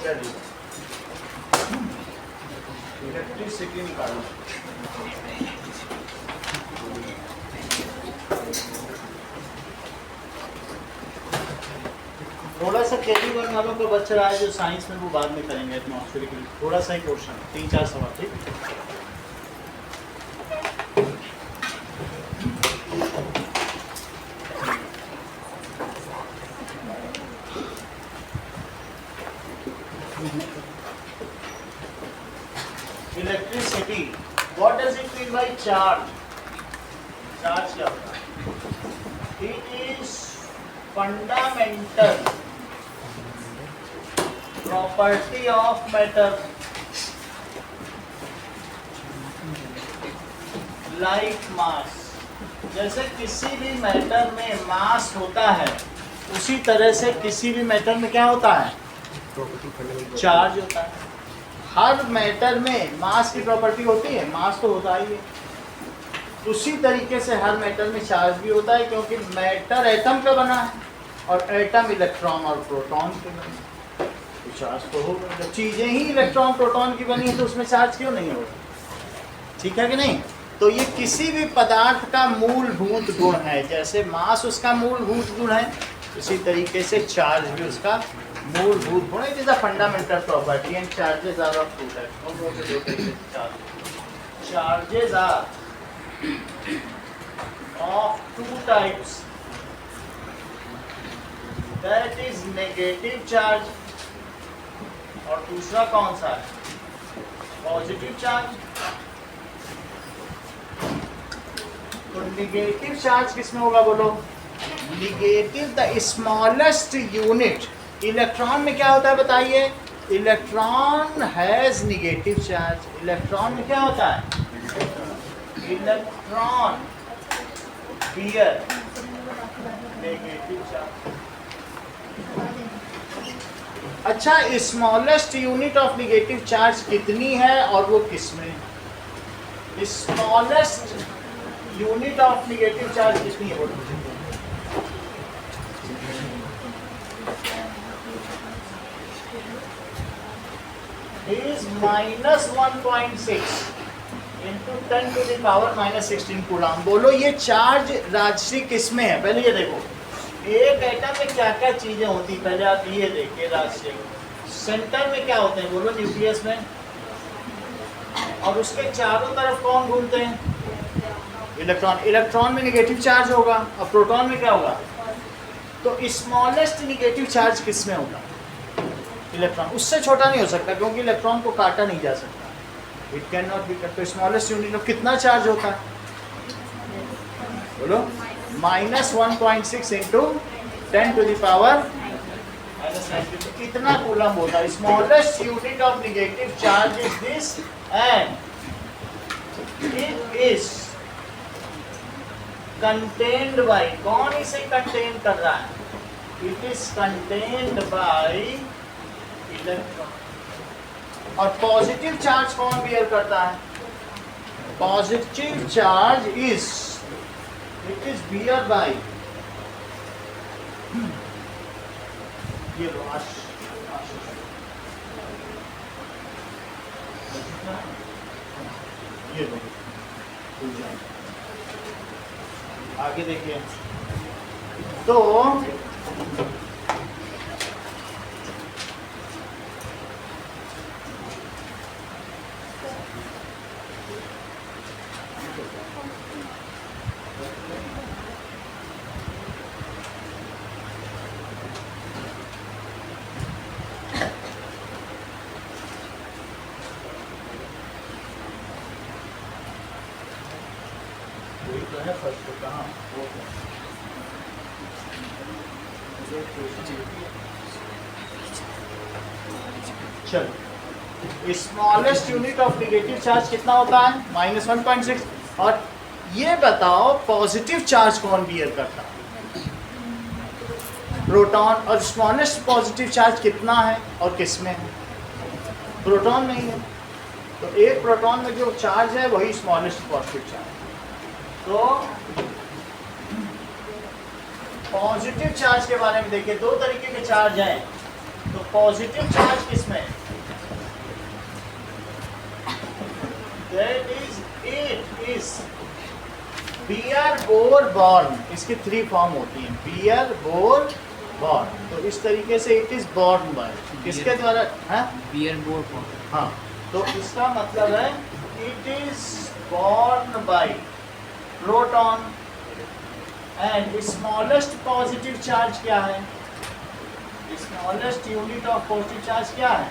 चलिए इलेक्ट्रिसिटी निकालो। थोड़ा सा केवी वन वालों का बच्चा रहा है जो साइंस में, वो बाद में करेंगे एटमॉस्फेरिक, थोड़ा सा ही क्वेश्चन 3-4 सवाल, ठीक। Electricity, what does it mean by charge? Charge क्या होता है? It is fundamental property of matter like mass. जैसे किसी भी मैटर में मास होता है, उसी तरह से किसी भी मैटर में क्या होता है? चार्ज होता है। हर मैटर में मास की प्रॉपर्टी होती है, मास तो होता ही है। उसी तरीके से हर मैटर में चार्ज भी होता है, क्योंकि मैटर एटम का बना है और एटम इलेक्ट्रॉन और प्रोटॉन के बने, तो चार्ज तो होगा। जब चीजें ही इलेक्ट्रॉन प्रोटॉन की बनी है तो उसमें चार्ज क्यों नहीं होगा? ठीक है कि नहीं? तो ये किसी भी पदार्थ का मूलभूत गुण है। जैसे मास उसका मूलभूत गुण है, उसी तरीके से चार्ज भी उसका मूलभूत गुण है। It is a fundamental property and charges are of two types. Charges are of two types, that is negative charge और दूसरा कौन सा है? Positive charge. तो निगेटिव चार्ज किसमें होगा बोलो? Negative, the smallest unit. Electron में क्या होता है बताइए? Electron has negative charge. Electron में क्या होता है? Electron bear negative charge. अच्छा, smallest unit of negative charge कितनी है और वो किसमें? Smallest unit of negative charge कितनी है? Is -1.6 into 10 to the power -16 coulomb. बोलो ये चार्ज राजसी किसमें है? पहले ये देखो, एक एटम में क्या क्या चीजें होती, पहले आप ये देखिए। राजसी सेंटर में क्या होते हैं बोलो? न्यूक्लियस में। और उसके चारों तरफ कौन घूमते हैं? इलेक्ट्रॉन। इलेक्ट्रॉन में नेगेटिव चार्ज होगा और प्रोटॉन में क्या होगा? तो स्मॉलेस्ट नेगेटिव चार्ज किसमें होगा? इलेक्ट्रॉन। उससे छोटा नहीं हो सकता, क्योंकि इलेक्ट्रॉन को काटा नहीं जा सकता। It can not be cut. तो स्मॉलेस्ट यूनिट ऑफ कितना चार्ज होता है बोलो? -1.6 into 10 to the power -19। इतना कूलम होता है। Smallest unit of negative charge is this and it is contained by, कौन इसे कंटेन कर रहा है? It is contained by electron. और पॉजिटिव चार्ज कौन बियर करता है? Positive charge is, it is bear by, ये लो ये लो, आगे देखिए। तो चलो, smallest unit of negative charge कितना होता है? -1.6। और ये बताओ पॉजिटिव चार्ज कौन बियर करता है? प्रोटॉन। और स्मॉलेस्ट पॉजिटिव चार्ज कितना है और किसमें है? प्रोटॉन में ही है। तो एक प्रोटॉन में जो चार्ज है वही स्मॉलेस्ट पॉजिटिव चार्ज। तो पॉजिटिव चार्ज के बारे में देखिए, दो तरीके के चार्ज हैं। तो पॉजिटिव चार्ज किसमें? That is it is bear bore born. इसकी 3 फॉर्म होती हैं, बियर बोर बॉर्न। तो इस तरीके से इट इज बॉर्न बाय, किसके द्वारा? है बियर बोर बॉर्न। हाँ, तो इसका मतलब है it is born by proton. And smallest positive charge क्या है? Smallest unit of positive charge क्या है?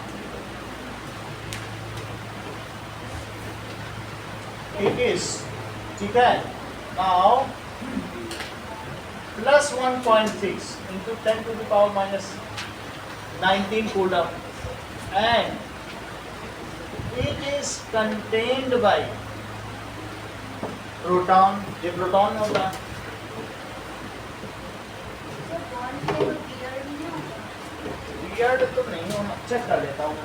इट इज, ठीक है। Now plus 1.6 into 10 to the power minus 19 coulomb, and it is contained by proton। ये प्रोटॉन होता है। Beard तो नहीं होना, चेक कर लेता हूँ।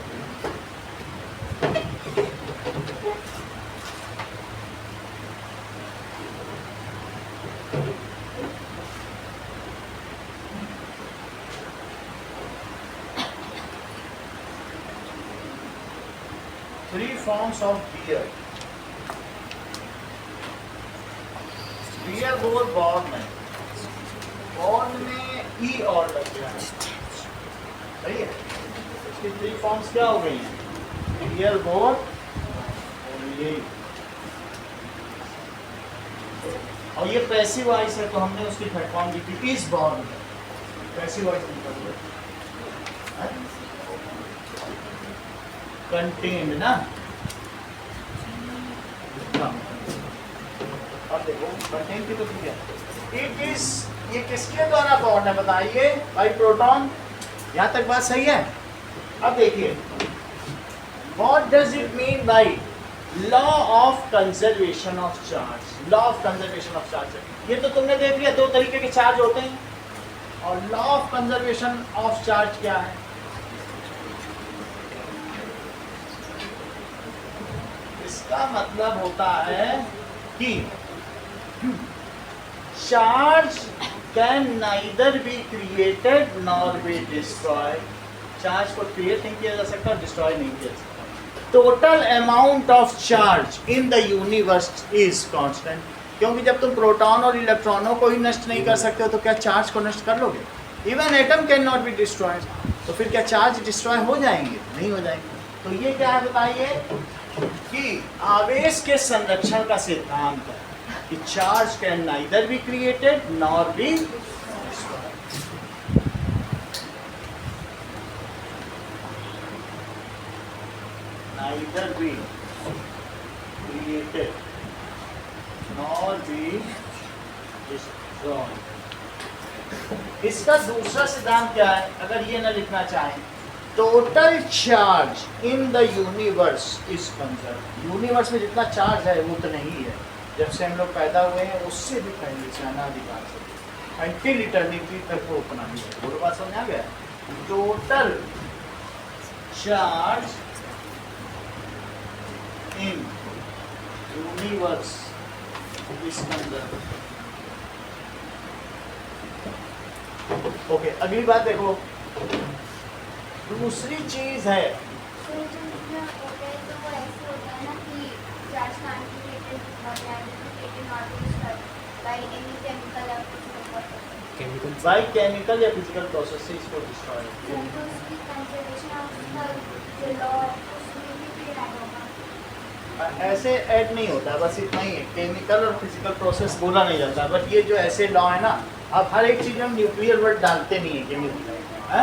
Three forms of beer. Beer बोल बॉर्न में, बॉर्न में ई और लग गया है, सही है। इसकी 3 फॉर्म्स क्या हो गई हैं? बियर बोर और ये, और ये पैसिव वॉइस है, तो हमने उसकी थर्ड फॉर्म दी थी इस बॉर्न में। पैसिव वॉइस निकल गया, कंटेन्ड ना। अब देखो कंटेन्ड की तो ठीक है। इट इज, ये किसके द्वारा बॉर्न है बताइए भाई? प्रोटॉन। यहाँ तक बात सही है? अब देखिए what does it mean by law of conservation of charge. Law of conservation of charge, ये तो तुमने देख लिया, 2 तरीके के चार्ज होते हैं। और law of conservation of charge क्या है? इसका मतलब होता है कि charge can neither be created nor be destroy. Charge को क्रिएट नहीं किया जा सकता, डिस्ट्रॉय नहीं किया जा सकता। Total amount of charge in the universe is constant. क्योंकि जब तुम प्रोटॉन और इलेक्ट्रॉनों को ही नष्ट नहीं कर सकते हो, तो क्या चार्ज को नष्ट कर लोगे? Even atom can not be destroyed. तो फिर क्या चार्ज डिस्ट्रॉय हो जाएंगे? नहीं हो जाएंगे। तो ये क्या है बताइए कि आवेश के संरक्षण का सिद्धांत है कि charge can neither be created nor be destroyed. Neither be created nor be destroyed. इसका दूसरा सिद्धांत क्या है? अगर ये ना लिखना चाहें, total charge in the universe is conserve. Universe में जितना चार्ज है वो उतना ही है जब से हम लोग पैदा हुए हैं, उससे भी पहले से अनादिकाल से अंटिल इटर्निटी तक वो उतना ही है। वो बात समझ आ गया? Total charge in universe is conserve. Okay, अगली बात देखो, दूसरी चीज है बाई केमिकल या फिजिकल प्रोसेस से इसको डिस्ट्रॉय। ऐसे ऐड नहीं होता, बस इतना ही है। केमिकल और फिजिकल प्रोसेस बोला नहीं जाता, बट ये जो ऐसे लॉ है ना, अब हर एक चीज में न्यूक्लियर वर्ड डालते नहीं है केमिकल है।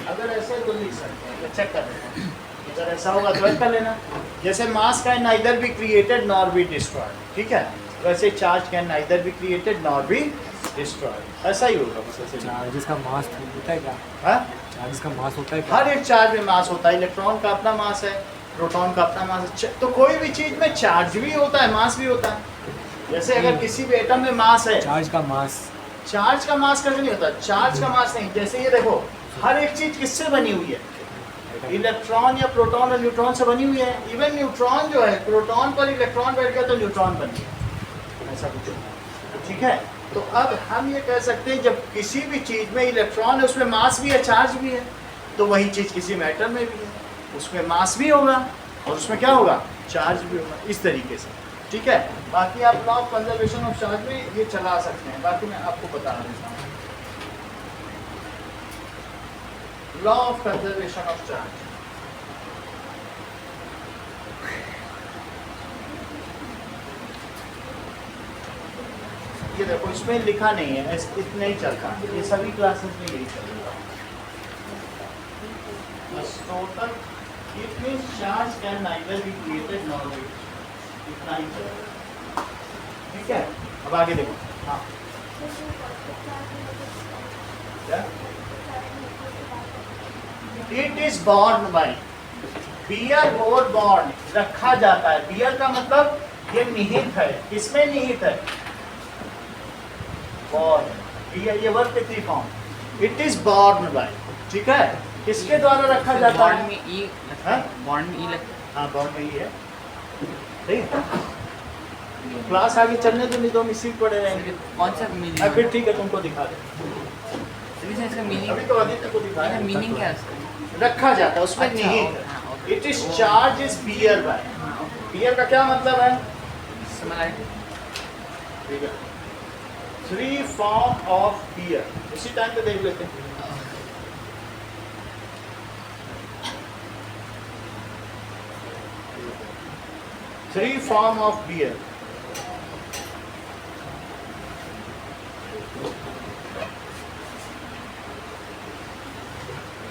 अगर ऐसे तो लिख सकते हैं, चेक कर लेते हैं। अगर ऐसा होगा तो कर लेना। जैसे मास can neither be created nor be destroyed, ठीक है, वैसे charge can neither be created nor be destroyed. ऐसा ही होगा बस ऐसे। चार्जेस का मास होता है क्या? हाँ, चार्जेस का मास होता है क्या? हर एक चार्ज में मास होता है। इलेक्ट्रॉन का अपना मास है, प्रोटॉन का अपना मास है। तो कोई भी चीज में चार्ज भी होता है, मास भी होता है। जैसे अगर किसी भी एटम में मास है, चार्ज का मास, चार्ज का मास कैसे नहीं होता? चार्ज का मास नहीं। जैसे ये देखो, हर एक चीज किससे बनी हुई है? इलेक्ट्रॉन या प्रोटॉन और न्यूट्रॉन से बनी हुई है। इवन न्यूट्रॉन जो है, प्रोटॉन पर इलेक्ट्रॉन बैठ गया तो न्यूट्रॉन बन गया, ऐसा कुछ होता है, ठीक है। तो अब हम ये कह सकते हैं जब किसी भी चीज़ में इलेक्ट्रॉन है उसमें मास भी है, चार्ज भी है, तो वही चीज़ किसी मैटर में भी है, उसमें मास भी होगा और उसमें क्या होगा, चार्ज भी होगा, इस तरीके से। ठीक है, बाकी आप law of conservation of charge में ये चला सकते हैं, बाकी मैं आपको बता देता हूँ। Law of conservation of charge, ये देखो इसमें लिखा नहीं है, इतना ही चलता है, ये सभी क्लासेस में यही चलेगा। Total it means charge can neither be created nor waste, इतना ही चलेगा। ठीक है, अब आगे देखो। हाँ क्या, it is born by, bear और बॉर्न रखा जाता है। बियर का मतलब ये निहित है, किसमें निहित है, बॉर्न, ये वर्ब के three form, it is born by, ठीक है, किसके द्वारा रखा जाता बॉर्न है, में ई लगता है, बॉर्न में ई लगता है। हाँ बॉर्न में ही है। ठीक, क्लास आगे चलने तो नहीं तो हम इसी पढ़े रहेंगे। कौन सा मीनिंग अब फिर ठीक है, तुमको दिखा दे, इसका मीनिंग, अभी तो आदित्य को दिखा इसका मीनिंग क्या है उसका? रखा जाता है, उसमें अच्छा, निहित है। हाँ, okay. It is charge is bear by, bear का क्या मतलब है, सिमिलरिटी। ठीक है, थ्री फॉर्म ऑफ बियर, उसी टाइम पे देख लेते हैं। Three form of bear,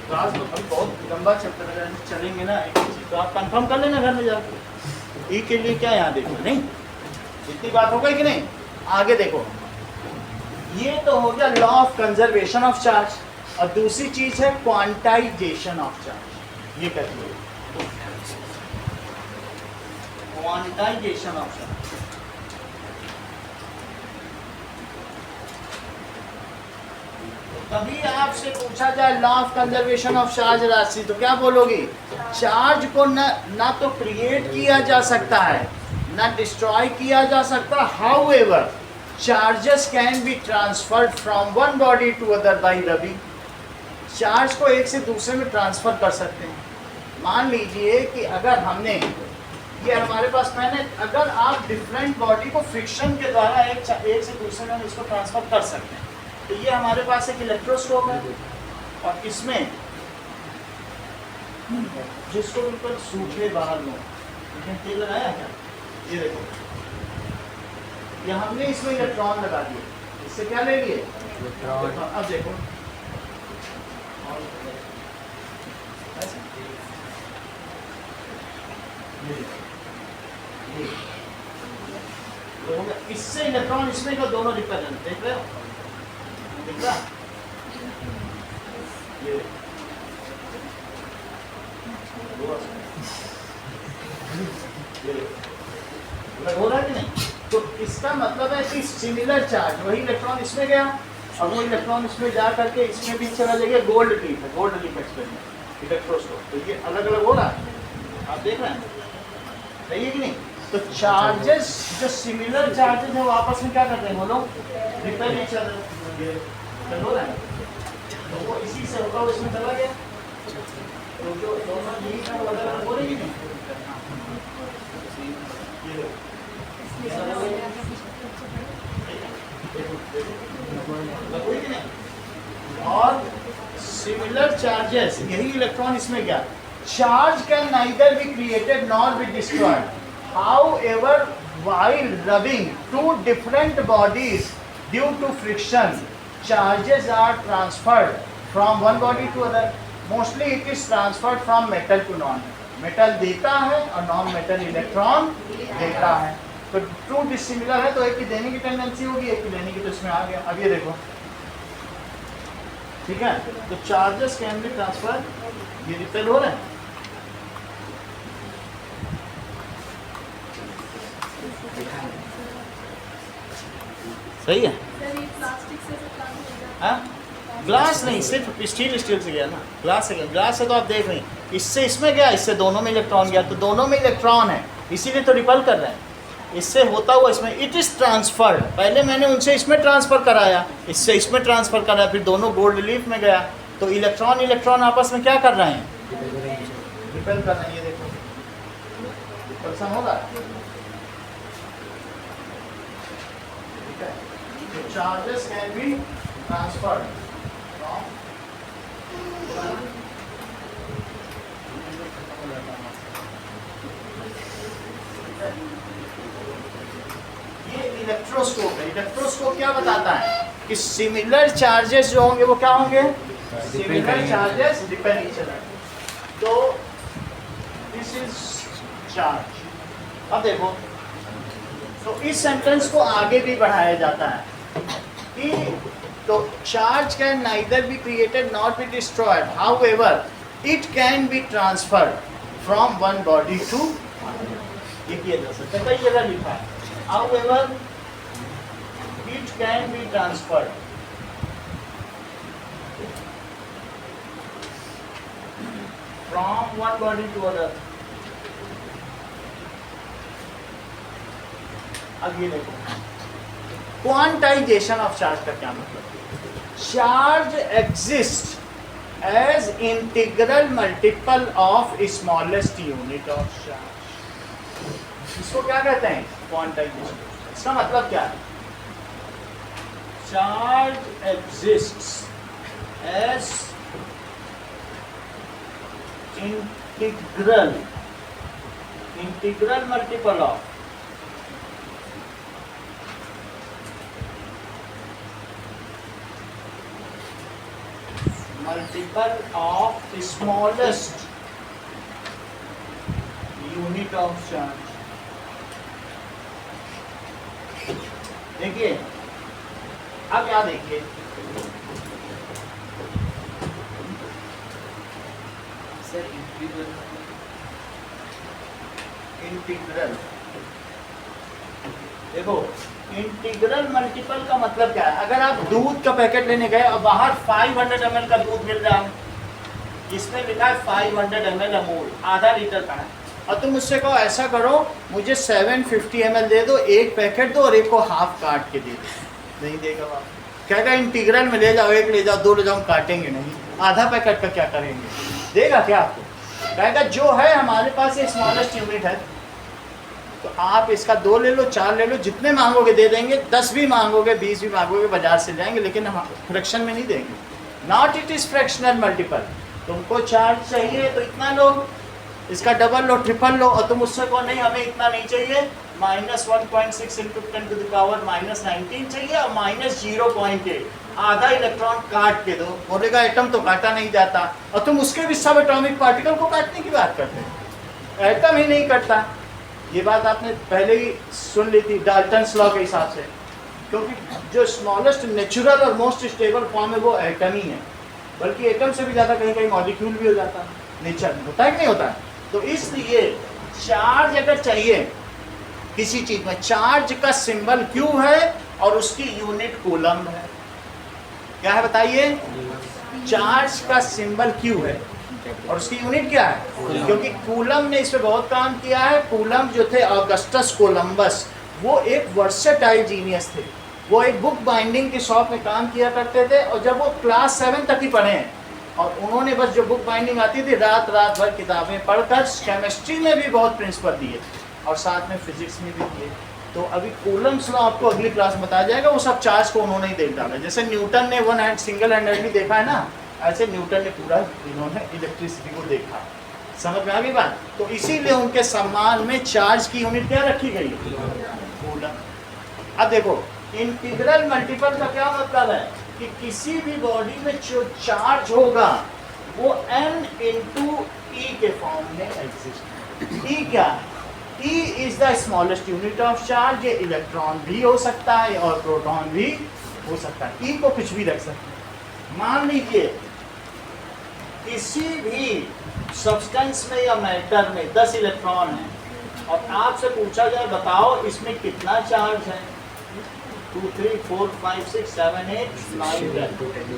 class तो अभी बहुत लंबा चैप्टर चलेंगे ना, एक चीज तो आप कंफर्म कर लेना घर में जाकर, ई के लिए क्या यहाँ देखो, नहीं इतनी बात हो गई कि नहीं। आगे देखो, ये तो हो गया law of conservation of charge, और दूसरी चीज है क्वांटाइजेशन ऑफ चार्ज, ये कहते हैं क्वांटाइजेशन ऑफ चार्ज। कभी आपसे पूछा जाए law of conservation of charge राशि, तो क्या बोलोगे, चार्ज को ना तो क्रिएट किया जा सकता है ना डिस्ट्रॉय किया जा सकता, however charges can be transferred from one body to other by rubbing, charge को एक से दूसरे में ट्रांसफर कर सकते हैं। मान लीजिए कि अगर हमने ये हमारे पास पेन है, अगर आप डिफरेंट बॉडी को फ्रिक्शन के द्वारा एक से दूसरे में इसको ट्रांसफर कर सकते हैं, तो ये हमारे पास एक इलेक्ट्रोस्कोप है, और इसमें जिसको बिल्कुल सूखे बाहर में तेल लगाया क्या, ये देखो, ये हमने इसमें इलेक्ट्रॉन लगा दिए, इससे क्या ले लिए, अब देखो तो इससे इलेक्ट्रॉन इसमें का दोनों रिपेलेंट, देख रहे हो, दिख रहा, ये हो रहा है कि नहीं। तो इसका मतलब है कि सिमिलर चार्ज, वही इलेक्ट्रॉन इसमें गया और वो इलेक्ट्रॉन इसमें जा करके इसमें भी चला जाएगा, गोल्ड लीफ है, गोल्ड लीफ एक्सपेरिमेंट इलेक्ट्रोस्कोप, तो ये अलग अलग हो रहा है, आप देख रहे हैं, सही है कि नहीं। तो चार्जेस जो सिमिलर चार्जेस है वो आपस में क्या कर रहे हैं, वो लोग रिपेल इच अदर हो रहा है, तो वो इसी से होगा, वो इसमें चला गया, तो जो दोनों यही है वो अलग अलग हो रही है, और सिमिलर चार्जेस, यही इलेक्ट्रॉन इसमें गया, charge can neither be created nor be destroyed, however while rubbing two different bodies due to friction charges are transferred from one body to other, mostly it is transferred from metal to non metal, metal देता है और non metal electron देता है, तो to dissimilar है तो एक की देने की टेंडेंसी होगी, एक की लेने की, तो इसमें आ गया। अब ये देखो, ठीक है, तो चार्जेस कैन बी ट्रांसफर, ये रिपेल हो रहे हैं, सही है। हाँ, ग्लास नहीं, सिर्फ स्टील से गया ना, ग्लास से गया, ग्लास से तो आप देख रहे हैं, इससे इसमें गया, इससे दोनों में इलेक्ट्रॉन गया, तो दोनों में इलेक्ट्रॉन है, इसीलिए तो रिपल कर रहे हैं, इससे होता हुआ इसमें इट इज़ ट्रांसफर्ड, पहले मैंने उनसे इसमें ट्रांसफ़र कराया, इससे इसमें ट्रांसफ़र कराया, फिर दोनों गोल्ड रिलीफ में गया, तो इलेक्ट्रॉन इलेक्ट्रॉन आपस में क्या कर रहे हैं, रिपेल कर रहे हैं। ये देखो रिपल्सन होगा, ठीक है। Charges can be transferred from ये इलेक्ट्रोस्कोप है। इलेक्ट्रोस्कोप क्या बताता है कि सिमिलर चार्जेस जो होंगे वो क्या होंगे, similar charges repel each other. तो दिस इज चार्ज। अब देखो, तो इस सेंटेंस को आगे भी बढ़ाया जाता है कि तो charge can neither be created not be destroyed, however it can be transferred from one body to, ये किया जा सकता है, कई जगह लिखा है, however it can be transferred from one body to other। अब ये देखो क्वांटाइजेशन ऑफ चार्ज का क्या मतलब, charge exist as integral multiple of smallest unit of charge. इसको क्या कहते हैं, क्वांटाइजेशन। इसका मतलब क्या है, charge exists as integral multiple of smallest unit of charge. देखिए अब क्या देखिए, सर इंटीग्रल, देखो इंटीग्रल मल्टीपल का मतलब क्या है, अगर आप दूध का पैकेट लेने गए और बाहर 500 ml का दूध मिल रहा है, इसमें लिखा है 500 ml अमूल, आधा लीटर का है, और तुम मुझसे कहो ऐसा करो मुझे 750 ml दे दो, एक पैकेट दो और एक को हाफ काट के दे दो, नहीं देगा आप, कहेगा इंटीग्रल में ले जाओ, एक ले जाओ, दो ले जाओ, काटेंगे नहीं, आधा पैकेट का क्या करेंगे, देगा क्या आपको, कहेगा जो है हमारे पास ये स्मॉलेस्ट यूनिट है, तो आप इसका 2 ले लो, 4 ले लो, जितने मांगोगे दे देंगे, 10 भी मांगोगे, 20 भी मांगोगे, बाजार से जाएंगे, लेकिन हम फ्रैक्शन में नहीं देंगे, not it is fractional multiple. तुमको चार्ज चाहिए तो इतना लो, इसका डबल लो, ट्रिपल लो, और तुम उससे कहो नहीं हमें इतना नहीं चाहिए, -1.6 × 10⁻⁻19 चाहिए और -0.8, आधा इलेक्ट्रॉन काट के दो, बोलेगा एटम तो काटा नहीं जाता, और तुम उसके भी सब एटॉमिक पार्टिकल को काटने की बात करते हो, एटम ही नहीं कटता। ये बात आपने पहले ही सुन ली थी डाल्टन्स लॉ के हिसाब से, क्योंकि जो स्मॉलेस्ट नेचुरल और मोस्ट स्टेबल फॉर्म है वो एटम ही है, बल्कि एटम से भी ज़्यादा कहीं कहीं मॉलिक्यूल भी हो जाता है, नेचर में होता है कि नहीं होता है। तो इसलिए चार्ज अगर चाहिए किसी चीज़ में, चार्ज का सिंबल क्यू है और उसकी यूनिट कूलम है, क्या है बताइए, चार्ज का सिंबल क्यू है और उसकी यूनिट क्या है, क्योंकि कूलम ने इस पे बहुत काम किया है। कूलम जो थे ऑगस्टस कोलंबस, वो एक वर्सेटाइल जीनियस थे, वो एक बुक बाइंडिंग की शॉप में काम किया करते थे, और जब वो क्लास 7 तक ही पढ़े हैं और उन्होंने बस जो बुक बाइंडिंग आती थी रात भर किताबें पढ़कर केमिस्ट्री में भी बहुत प्रिंसिपल दिए और साथ में फिजिक्स में भी दिए। तो अभी कूलम्स लॉ आपको अगली क्लास में बताया जाएगा, वो सब चार्ज को उन्होंने ही देख डाला, जैसे न्यूटन ने वन हैंड सिंगल हैंडेडली देखा है ना, ऐसे न्यूटन ने पूरा इन्होंने इलेक्ट्रिसिटी को देखा, समझ में आ गई बात। तो इसीलिए उनके सम्मान में चार्ज की यूनिट क्या रखी गई, कूलम। अब देखो इंटीग्रल मल्टीपल का क्या मतलब है कि किसी भी बॉडी में जो चार्ज होगा वो n × e के फॉर्म में एग्जिस्ट। e क्या है, e is the smallest unit of charge, ये इलेक्ट्रॉन भी हो सकता है और प्रोटॉन भी हो सकता है, e को कुछ भी रख सकते हैं। मान लीजिए किसी भी सब्सटेंस में या मैटर में 10 इलेक्ट्रॉन हैं और आपसे पूछा जाए बताओ इसमें कितना चार्ज है, 2 3 4 5 6 7 8 9 10,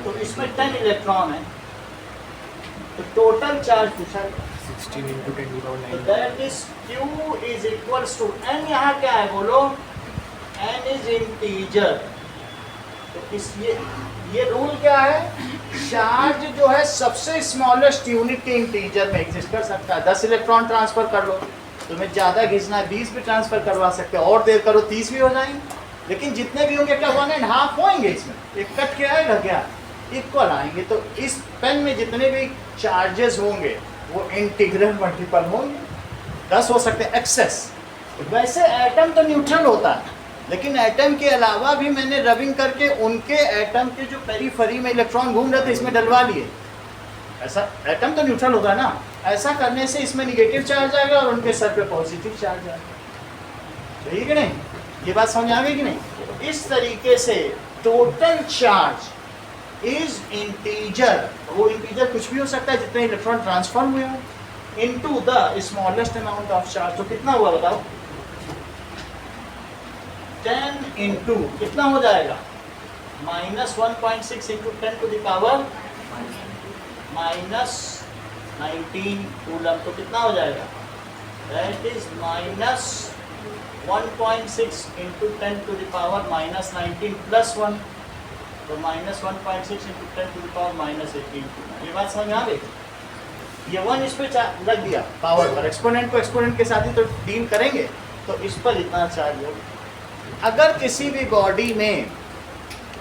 तो इसमें 10 इलेक्ट्रॉन है, तो टोटल चार्ज पूछा है 16 into 10 to the power तो 9. That is Q is equals to n। यहाँ क्या है बोलो, n इज इंटीजर। तो इस ये रूल क्या है, चार्ज जो है सबसे स्मॉलेस्ट यूनिट के इंटीजर में एग्जिस्ट कर सकता है। 10 इलेक्ट्रॉन ट्रांसफर कर लो, तुम्हें ज़्यादा खींचना है 20 भी ट्रांसफर करवा सकते हो, और देर करो 30 भी हो जाएंगे। लेकिन जितने भी होंगे क्या 1.5 होंगे, इसमें एक कट के आएगा क्या, इक्वल आएंगे। तो इस पेन में जितने भी चार्जेस होंगे वो इंटीग्रल मल्टीपल होंगे, 10 हो सकते हैं एक्सेस। वैसे एटम तो न्यूट्रल होता है, लेकिन एटम के अलावा भी मैंने रबिंग करके उनके एटम के जो पेरीफेरी में इलेक्ट्रॉन घूम रहे थे इसमें डलवा लिए। ऐसा एटम तो न्यूट्रल होता है ना, ऐसा करने से इसमें निगेटिव चार्ज आएगा और उनके सर पे पॉजिटिव चार्ज आएगा। सही है कि नहीं, ये बात समझ आ गई कि नहीं। इस तरीके से टोटल चार्ज इज इंटीजर, वो इंटीजर कुछ भी हो सकता है जितने इलेक्ट्रॉन ट्रांसफर हुए हो, into the smallest amount of charge. तो कितना हुआ बताओ, 10 इंटू कितना हो जाएगा, -1.6 into 10 to the power -19 coulomb. तो कितना हो जाएगा, that is -1.6 into 10 to the power -19 plus 1, तो -1.6 इंटू 10 टू द पावर -18। ये बात समझ में आ गई। ये 1 इस पे लग दिया पावर पर, एक्सपोनेंट को एक्सपोनेंट के साथ ही तो डील करेंगे, तो इस पर इतना चार्ज होगा। अगर किसी भी बॉडी में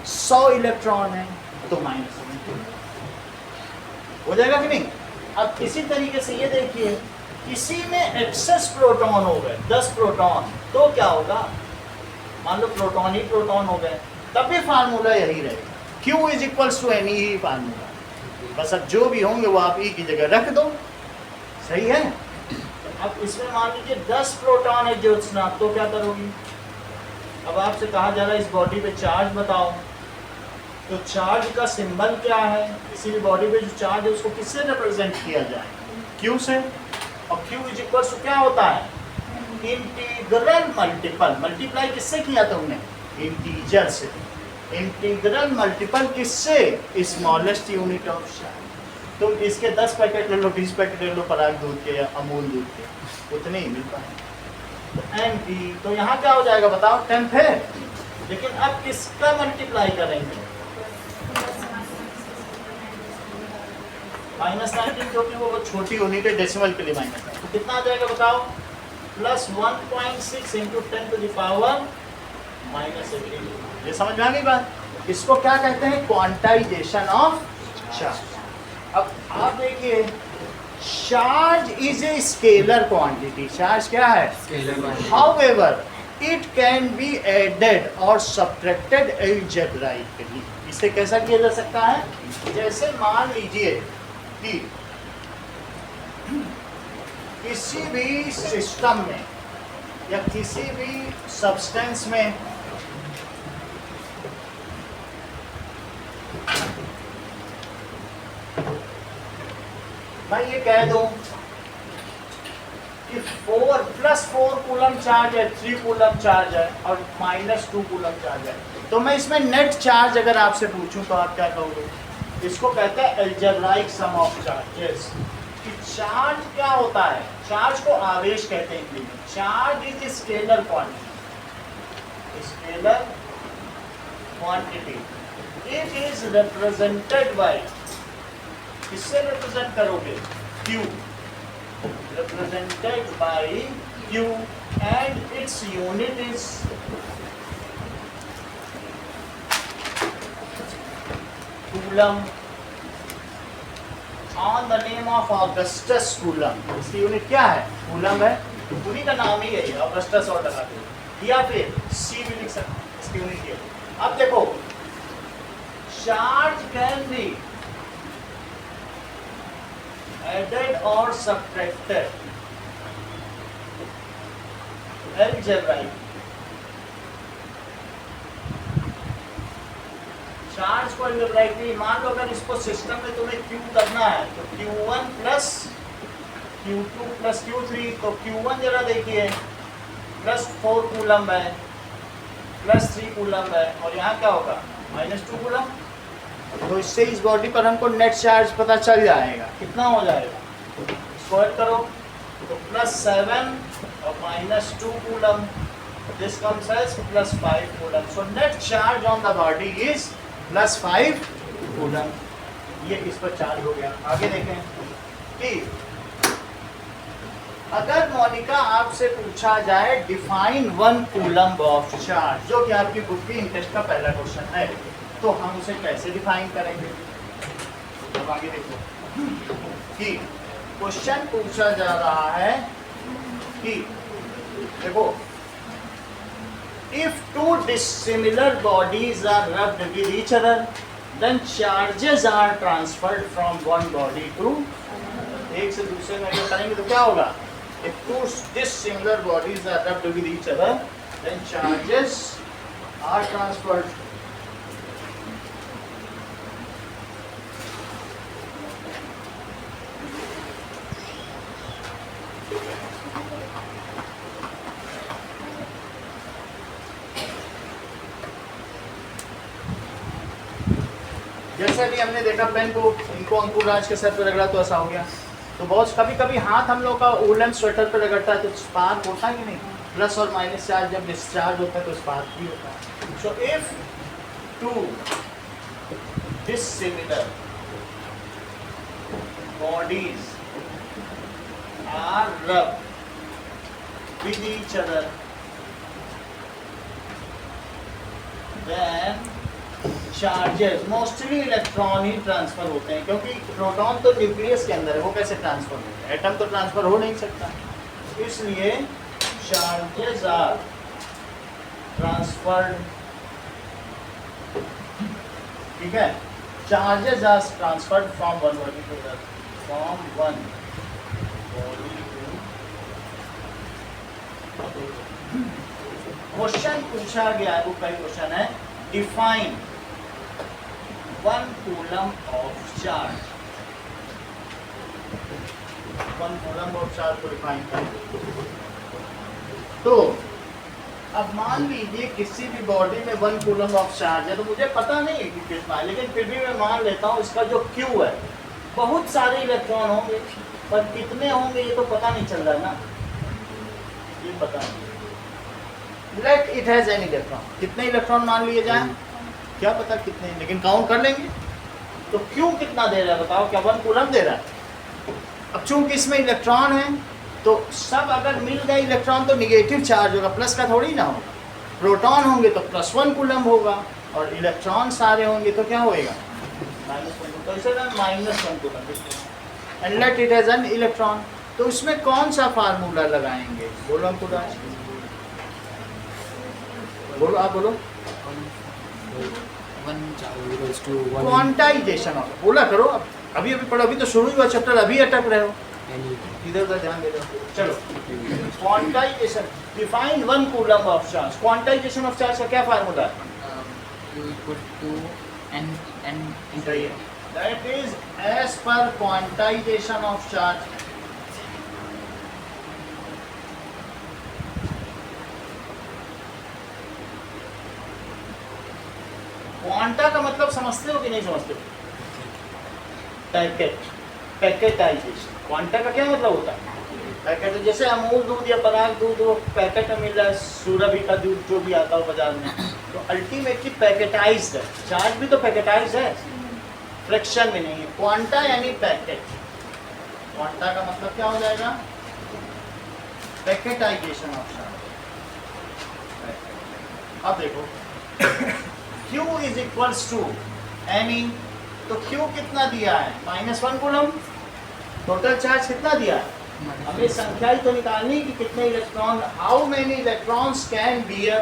100 इलेक्ट्रॉन है तो -17 हो जाएगा कि नहीं। अब इसी तरीके से ये देखिए, किसी में एक्सेस प्रोटॉन हो गए 10 प्रोटॉन, तो क्या होगा, मान लो प्रोटॉन ही प्रोटॉन हो गए, तब भी फार्मूला यही रहेगा, Q is equals to n e ही फार्मूला। बस अब जो भी होंगे वो आप ई की जगह रख दो, सही है। अब इसमें मान लीजिए 10 प्रोटॉन है ज्योत्सना, तो क्या करोगी। अब आपसे कहा जा रहा है इस बॉडी पे चार्ज बताओ, तो चार्ज का सिंबल क्या है, किसी भी बॉडी पे जो चार्ज है उसको किससे रिप्रेजेंट किया जाए, Q से। और Q इज इक्वल टू क्या होता है, इंटीग्रल मल्टीपल। मल्टीप्लाई किससे किया तुमने, इंटीजर से। इंटीग्रल मल्टीपल किससे, स्मॉलेस्ट यूनिट ऑफ चार्ज। तुम इसके 10 पैकेट ले लो, 20 पैकेट ले लो पराग दूध के या अमूल दूध के, उतने ही मिल पाए। तो NP, तो यहाँ क्या हो जाएगा बताओ, 10 है, लेकिन अब किसका मल्टीप्लाई करेंगे, -19, क्योंकि वो छोटी यूनिट है, डेसिमल के लिए माइनस। तो कितना आ जाएगा बताओ, +1.6 इंटू 10 टू द पावर -18। ये समझ में आ गई बात। इसको क्या कहते हैं, क्वांटाइजेशन ऑफ चार्ज। अब आप देखिए, charge is a scalar quantity. Charge क्या है, however it can be added और सब्ट्रैक्टेड अलजेब्राइकली। इसे कैसा किया जा सकता है, जैसे मान लीजिए कि किसी भी सिस्टम में या किसी भी सब्सटेंस में मैं ये कह दूं कि 4 कूलम चार्ज है, 3 कूलम चार्ज है और -2 कूलम चार्ज है, तो मैं इसमें नेट चार्ज अगर आपसे पूछूं तो आप क्या कहोगे। इसको कहते हैं अलजेब्राइक सम ऑफ चार्जेस। कि चार्ज क्या होता है, चार्ज को आवेश कहते हैं इंग्लिश में। Charge is scalar quantity, scalar quantity. It is represented by, किससे रिप्रेजेंट करोगे, Q, represented by Q and its unit is coulomb on the name of Augustus Coulomb। इसकी यूनिट क्या है, कूलम है, पूरी का नाम ही है ऑगस्टस और लगा दो, या फिर C भी लिख सकते हैं, इसकी यूनिट ये। अब देखो, charge can be added or subtracted algebraic। Charge को algebraically, मान लो अगर इसको सिस्टम में तुम्हें Q करना है तो Q1 plus Q2 plus Q3, तो Q1 जरा देखिए +4 कूलम है, +3 कूलम है, और यहाँ क्या होगा, -2 कूलम। तो इससे इस बॉडी पर हमको नेट चार्ज पता चल जाएगा। कितना हो जाएगा, स्क्वायर करो तो +7 और -2 coulomb, this comes as +5 coulomb. So net charge on the body is +5 coulomb. ये इस पर चार्ज हो गया। आगे देखें कि अगर मोनिका आपसे पूछा जाए डिफाइन 1 कूलम ऑफ चार्ज, जो कि आपकी बुक की इंटरेस्ट का पहला क्वेश्चन है, तो हम उसे कैसे डिफाइन करेंगे। अब आगे देखो कि क्वेश्चन पूछा जा रहा है कि देखो, if 2 dissimilar bodies are rubbed with each other, then charges are transferred from one body to, एक से दूसरे में अगर करेंगे तो क्या होगा, if 2 dissimilar bodies are rubbed with each other, then charges are transferred. जैसे अभी हमने देखा पेन को, इनको अंकुर राज के सर पर रगड़ा तो ऐसा हो गया। तो बहुत कभी कभी हाथ हम लोग का वूलन स्वेटर पर रगड़ता है तो स्पार्क होता है कि नहीं, प्लस और माइनस चार्ज जब डिस्चार्ज होता है तो स्पार्क भी होता है। So if 2 dissimilar bodies are rubbed with each other, then charges, mostly electron he transfer होते हैं, क्योंकि प्रोटॉन तो न्यूक्लियस के अंदर है, वो कैसे ट्रांसफर होते हैं, एटम तो ट्रांसफर हो नहीं सकता, इसलिए चार्जेस आर ट्रांसफर्ड। ठीक है, charges are transferred from one body to other, from one body to. Question पूछा गया है, वो कई क्वेश्चन है, define 1 coulomb of charge. 1 coulomb of charge को डिफाइन करें। तो अब मान लीजिए किसी भी बॉडी में 1 कूलम ऑफ चार्ज है, तो मुझे पता नहीं है कि कितना है, लेकिन फिर भी मैं मान लेता हूँ इसका जो Q है, बहुत सारे इलेक्ट्रॉन होंगे, पर कितने होंगे ये तो पता नहीं चल रहा है ना, ये पता नहीं। Let it has an electron, कितने इलेक्ट्रॉन मान लिए जाए, क्या पता कितने, लेकिन काउंट कर लेंगे। तो क्यों कितना दे रहा है बताओ, क्या 1 कूलम दे रहा है। अब चूंकि इसमें इलेक्ट्रॉन है तो सब अगर मिल गए इलेक्ट्रॉन तो निगेटिव चार्ज होगा, प्लस का थोड़ी ना होगा। प्रोटॉन होंगे तो +1 कूलम होगा, और इलेक्ट्रॉन सारे होंगे तो क्या होएगा, -1। तो इसे -1 coulomb, and let it has an electron. तो इसमें कौन सा फार्मूला लगाएंगे, बोलो हमको, बोलो आप बोलो। क्वांटाइजेशन ऑफ, बोला करो, अभी अभी पढ़ो, अभी तो शुरू हुआ चैप्टर, अभी अटक रहे हो, इधर उधर ध्यान दे रहे हो। चलो, quantization, define 1 coulomb of charge. Quantization of charge का क्या फार्मूला है, that is as per quantization of charge. Quanta का मतलब समझते हो कि नहीं समझते हो, पैकेट, पैकेटाइजेशन। क्वांटा का क्या मतलब होता है, पैकेट। जैसे अमूल दूध या पराग दूध वो पैकेट में मिल रहा है, सूरभि का दूध जो भी आता हो बाजार में, तो अल्टीमेटली पैकेटाइज्ड है, चार्ज भी तो पैकेटाइज्ड है, फ्रैक्शन में नहीं है। क्वांटा यानी पैकेट, क्वांटा का मतलब क्या हो जाएगा, पैकेटाइजेशन ऑफ चार्ज। अब देखो Q is equals to Ni, तो Q कितना दिया है, -1 कूलम। टोटल चार्ज कितना दिया है, हमें संख्या ही तो निकालनी कि कितने electron, how many electrons can bear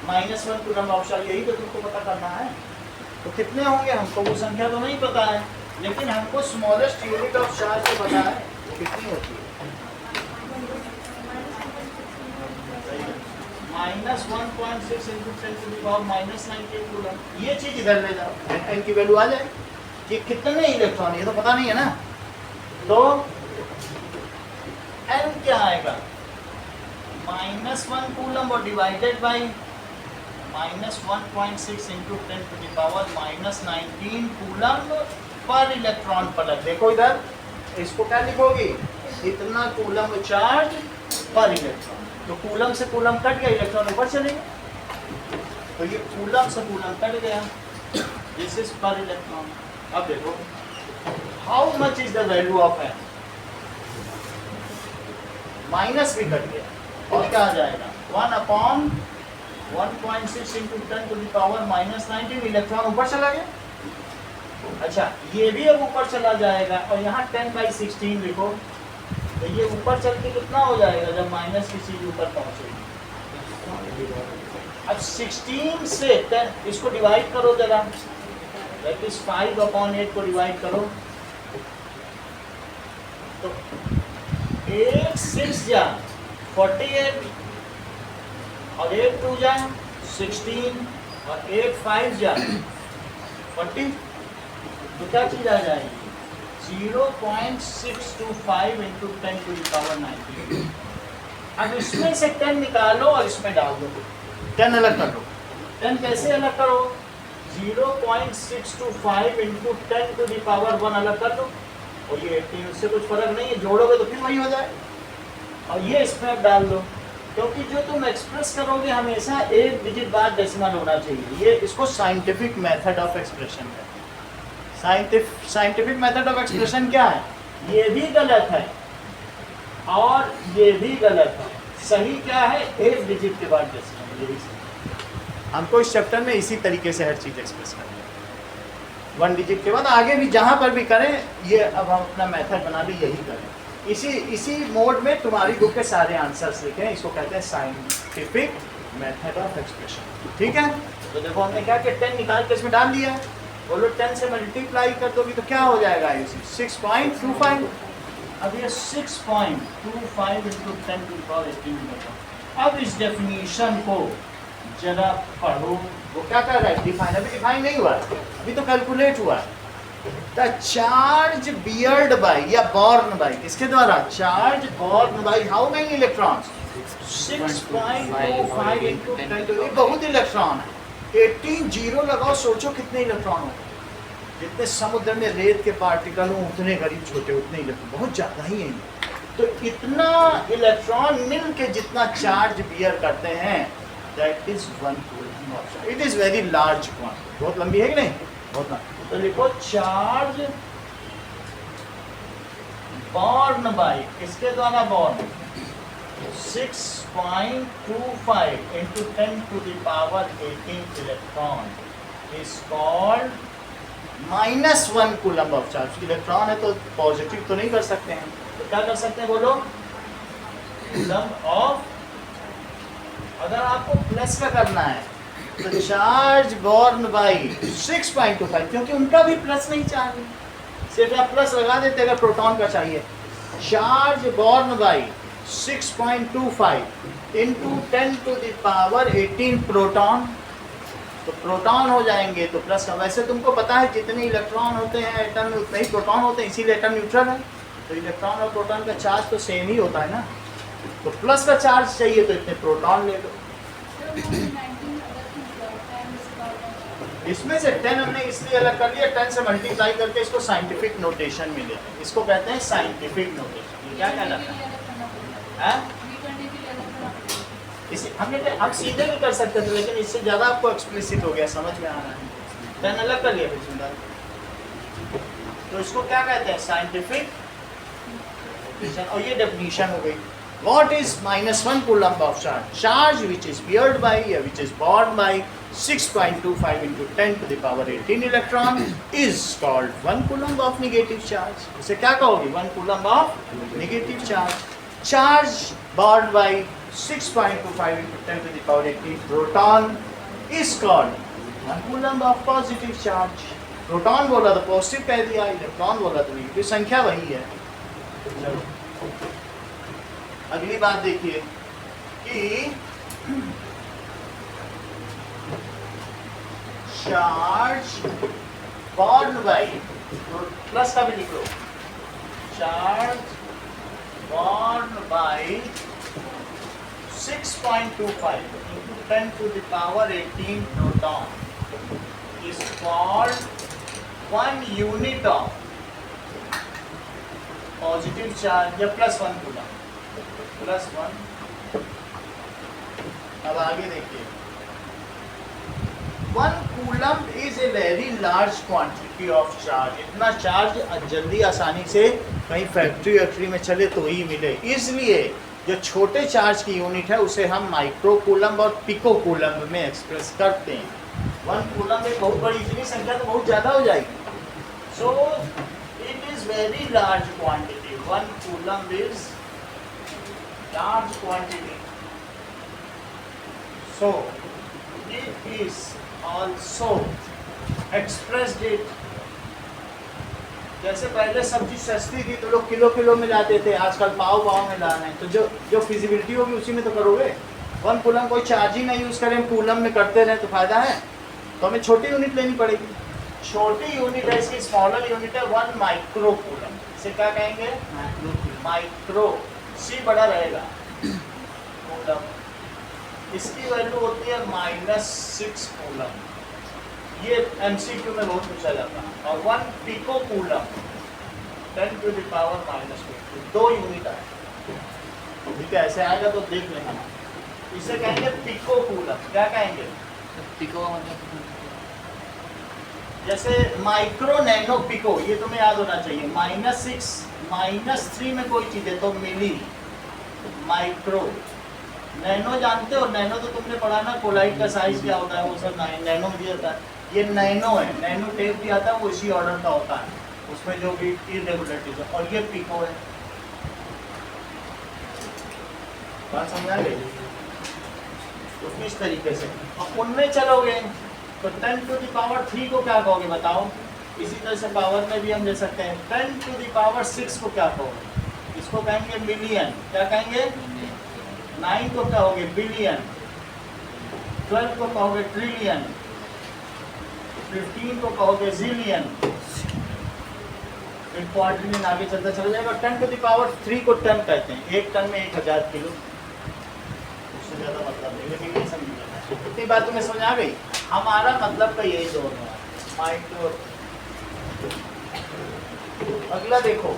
-1 coulomb of charge, यही तो तुमको पता करना है। तो कितने होंगे हमको वो संख्या तो नहीं पता है, लेकिन हमको स्मॉलेस्ट यूनिट ऑफ चार्ज तो पता है, वो कितनी होती है, -1.6 × 10⁻⁹ कूलम। ये चीज इधर ले जाओ, एन की वैल्यू आ जाए कि कितने इलेक्ट्रॉन, ये तो पता नहीं है ना, तो एन क्या आएगा, -1 कूलम और divided by minus 1.6 into 10 to the power minus 19 coulomb per electron पलट। देखो इधर, इसको क्या लिखोगी, इतना कूलम चार्ज पर इलेक्ट्रॉन। तो कूलम से कूलम कट गया, इलेक्ट्रॉन ऊपर चले गए, तो ये कूलम से कूलम कट गया, दिस इज पर इलेक्ट्रॉन। अब देखो how much is the value of n, minus भी कट गया और क्या आ जाएगा 1 upon 1.6 into 10 to the power minus 19, electron ऊपर चला गया। अच्छा ये भी अब ऊपर चला जाएगा और यहाँ 10/16 लिखो, तो ये ऊपर चल के कितना हो जाएगा जब माइनस की चीज ऊपर पहुंचेगी। अब 16 से 10 इसको डिवाइड करो जरा, दैट इज 5 अपॉन 8 को डिवाइड करो, तो 8 6 जा 48 और 8 2 जा 16 और 8 5 जा 40, तो क्या चीज आ जाएगी 0.625 इंटू 10 टू द पावर 19। अब इसमें से 10 निकालो और इसमें डाल दो, 10 अलग कर लो। 10 कैसे अलग करो, 0.625 इंटू 10 टू द पावर 1 अलग कर लो, और ये 18, उससे कुछ फर्क नहीं है, जोड़ोगे तो फिर वही हो जाए, और ये इसमें डाल दो, क्योंकि जो तुम एक्सप्रेस करोगे हमेशा एक डिजिट बाद डेसिमल होना चाहिए। ये इसको साइंटिफिक मेथड ऑफ एक्सप्रेशन है। साइंटिफिक मेथड ऑफ एक्सप्रेशन क्या है, ये भी गलत है और ये भी गलत है, सही क्या है एक डिजिट के बाद डेसिमल, यही सही। हमको इस चैप्टर में इसी तरीके से हर चीज एक्सप्रेस करनी है, 1 डिजिट के बाद आगे भी जहाँ पर भी करें, ये अब हम अपना मेथड बना ली यही करें, इसी मोड में तुम्हारी बुक के सारे आंसर्स लिखे, इसको कहते हैं साइंटिफिक मेथड ऑफ एक्सप्रेशन। ठीक है, तो देखो हमने क्या किया, 10 निकाल के इसमें डाल दिया, बोलो 10 से मल्टीप्लाई कर दोगी तो क्या हो जाएगा, 6.25। अब ये 6.25 इंटू 10 टू पावर 18। अब इस डेफिनेशन को जरा पढ़ो, वो क्या कर रहा है, डिफाइन, अभी डिफाइन नहीं हुआ, अभी तो कैलकुलेट हुआ। द चार्ज बियर्ड बाय या बॉर्न बाय, किसके द्वारा, charge born by how many electrons, 6.25 into 10 to, बहुत इलेक्ट्रॉन है। 18 जीरो लगाओ, सोचो कितने इलेक्ट्रॉन हो, जितने समुद्र में रेत के पार्टिकल हो उतने करीब छोटे, उतने इलेक्ट्रॉन, बहुत ज़्यादा ही है। तो इतना इलेक्ट्रॉन मिल के जितना चार्ज बियर करते हैं, that is 1 coulomb. It is very large quantity, बहुत लंबी है कि नहीं, बहुत लंबी। तो लिखो चार्ज बॉर्न बाय, किसके द्वारा born, 6.25 into 10 to the power 18 electron is called -1 coulomb of charge. Electron है तो पॉजिटिव तो नहीं कर सकते हैं, तो क्या कर सकते हैं बोलो, कूलम ऑफ। अगर आपको प्लस का करना है तो चार्ज बॉर्न बाय 6.25, क्योंकि उनका भी प्लस नहीं चाहिए, सिर्फ आप प्लस लगा देते अगर प्रोटॉन का चाहिए। Charge born by 6.25 into 10 to the power 18 proton, तो प्रोटॉन हो जाएंगे तो प्लस का। वैसे तुमको पता है जितने इलेक्ट्रॉन होते हैं एटम में उतने ही प्रोटॉन होते हैं, इसीलिए एटम न्यूट्रल है, तो इलेक्ट्रॉन और प्रोटॉन का चार्ज तो सेम ही होता है ना, तो प्लस का चार्ज चाहिए तो इतने प्रोटॉन ले लो। इसमें से 10 हमने इसलिए अलग कर लिया, 10 से मल्टीप्लाई करके इसको साइंटिफिक नोटेशन में लिया, इसको कहते हैं साइंटिफिक नोटेशन। क्या कहलाता है, इसे हम सीधे भी कर सकते थे, लेकिन इससे ज़्यादा आपको एक्सप्लिसिट हो गया, समझ में आ रहा है, 10 अलग कर लिया फिर, तो इसको क्या कहते हैं, साइंटिफिक। और ये डेफिनेशन हो गई। What is -1 coulomb of charge? Charge which is beared by or which is borne by 6.25 into 10 to the power 18 electron is called 1 coulomb of negative charge. इसे क्या कहोगे, 1 coulomb of negative charge. Charge borne by 6.25 into 10 to the power 18 proton is called 1 coulomb of positive charge. Proton बोला तो positive कह दिया, electron बोला तो negative, संख्या वही है। चलो अगली बात देखिए कि चार्ज बॉर्न बाय, प्लस का भी लिख लो, charge born by 6.25 into 10 to the power 18 proton is called 1 unit of positive charge या +1 कूलम, +1। अब आगे देखिए, 1 coulomb is a very large quantity of charge. इतना चार्ज जल्दी आसानी से कहीं फैक्ट्री वैक्ट्री में चले तो ही मिले, इसलिए जो छोटे चार्ज की यूनिट है उसे हम माइक्रो कूलम और पिको कूलम में एक्सप्रेस करते हैं। 1 कूलम एक बहुत बड़ी, इतनी संख्या तो बहुत ज़्यादा हो जाएगी। So it is very large quantity, 1 coulomb is large quantity. So it is also expressed it, जैसे पहले सब्जी सस्ती थी तो लोग किलो किलो में लाते थे, आजकल पाव पाव में ला रहे हैं, तो जो फिजिबिलिटी होगी उसी में तो करोगे। 1 कूलम कोई चार्ज ही नहीं यूज़ करें, कूलम में करते रहे तो फायदा है, तो हमें छोटी यूनिट लेनी पड़ेगी। छोटी यूनिट है, इसकी स्मॉलर यूनिट है 1 माइक्रो कूलम। इसे क्या कहेंगे? माइक्रो, सी बड़ा रहेगा कूलम। इसकी वैल्यू होती है -6 कूलम। ये MCQ में बहुत पूछा जाता है। और 1 pico coulomb 10 to the power -2, 2 unit आए। ठीक है, ऐसे आएगा तो देख लेना। इसे कहेंगे पिको कूलम। क्या कहेंगे? पिको का मतलब जैसे माइक्रो, नैनो, पिको, ये तुम्हें याद होना चाहिए। -6 -3 में कोई चीज़ है तो मिली, माइक्रो। नैनो जानते हो? नैनो तो तुमने पढ़ा ना, कोलाइट का साइज क्या होता है, वो सब नैनो में दिया जाता है। ये नैनो है, नैनो टेप भी आता है, वो इसी ऑर्डर का होता है, उसमें जो भी इरेगुलरिटीज है। और ये पिको है। बात समझ आ गई? तो इस तरीके से अब उनमें चलोगे तो 10 to the power 3 को क्या कहोगे बताओ? इसी तरह से पावर में भी हम ले सकते हैं। 10 to the power 6 को क्या कहोगे? इसको कहेंगे मिलियन। क्या कहेंगे? 9 को कहोगे बिलियन, 12 को कहोगे ट्रिलियन, 15 को कहोगे जिलियन, फिर क्वाड्रिलियन, आगे चलता चला जाएगा। 10 to the power 3 को टन कहते हैं। 1 टन में 1000 किलो, उससे ज़्यादा मतलब नहीं, लेकिन ये समझ लेना। इतनी बात तुम्हें समझ आ गई? हमारा मतलब का यही दोनों है, माइक्रो। अगला देखो,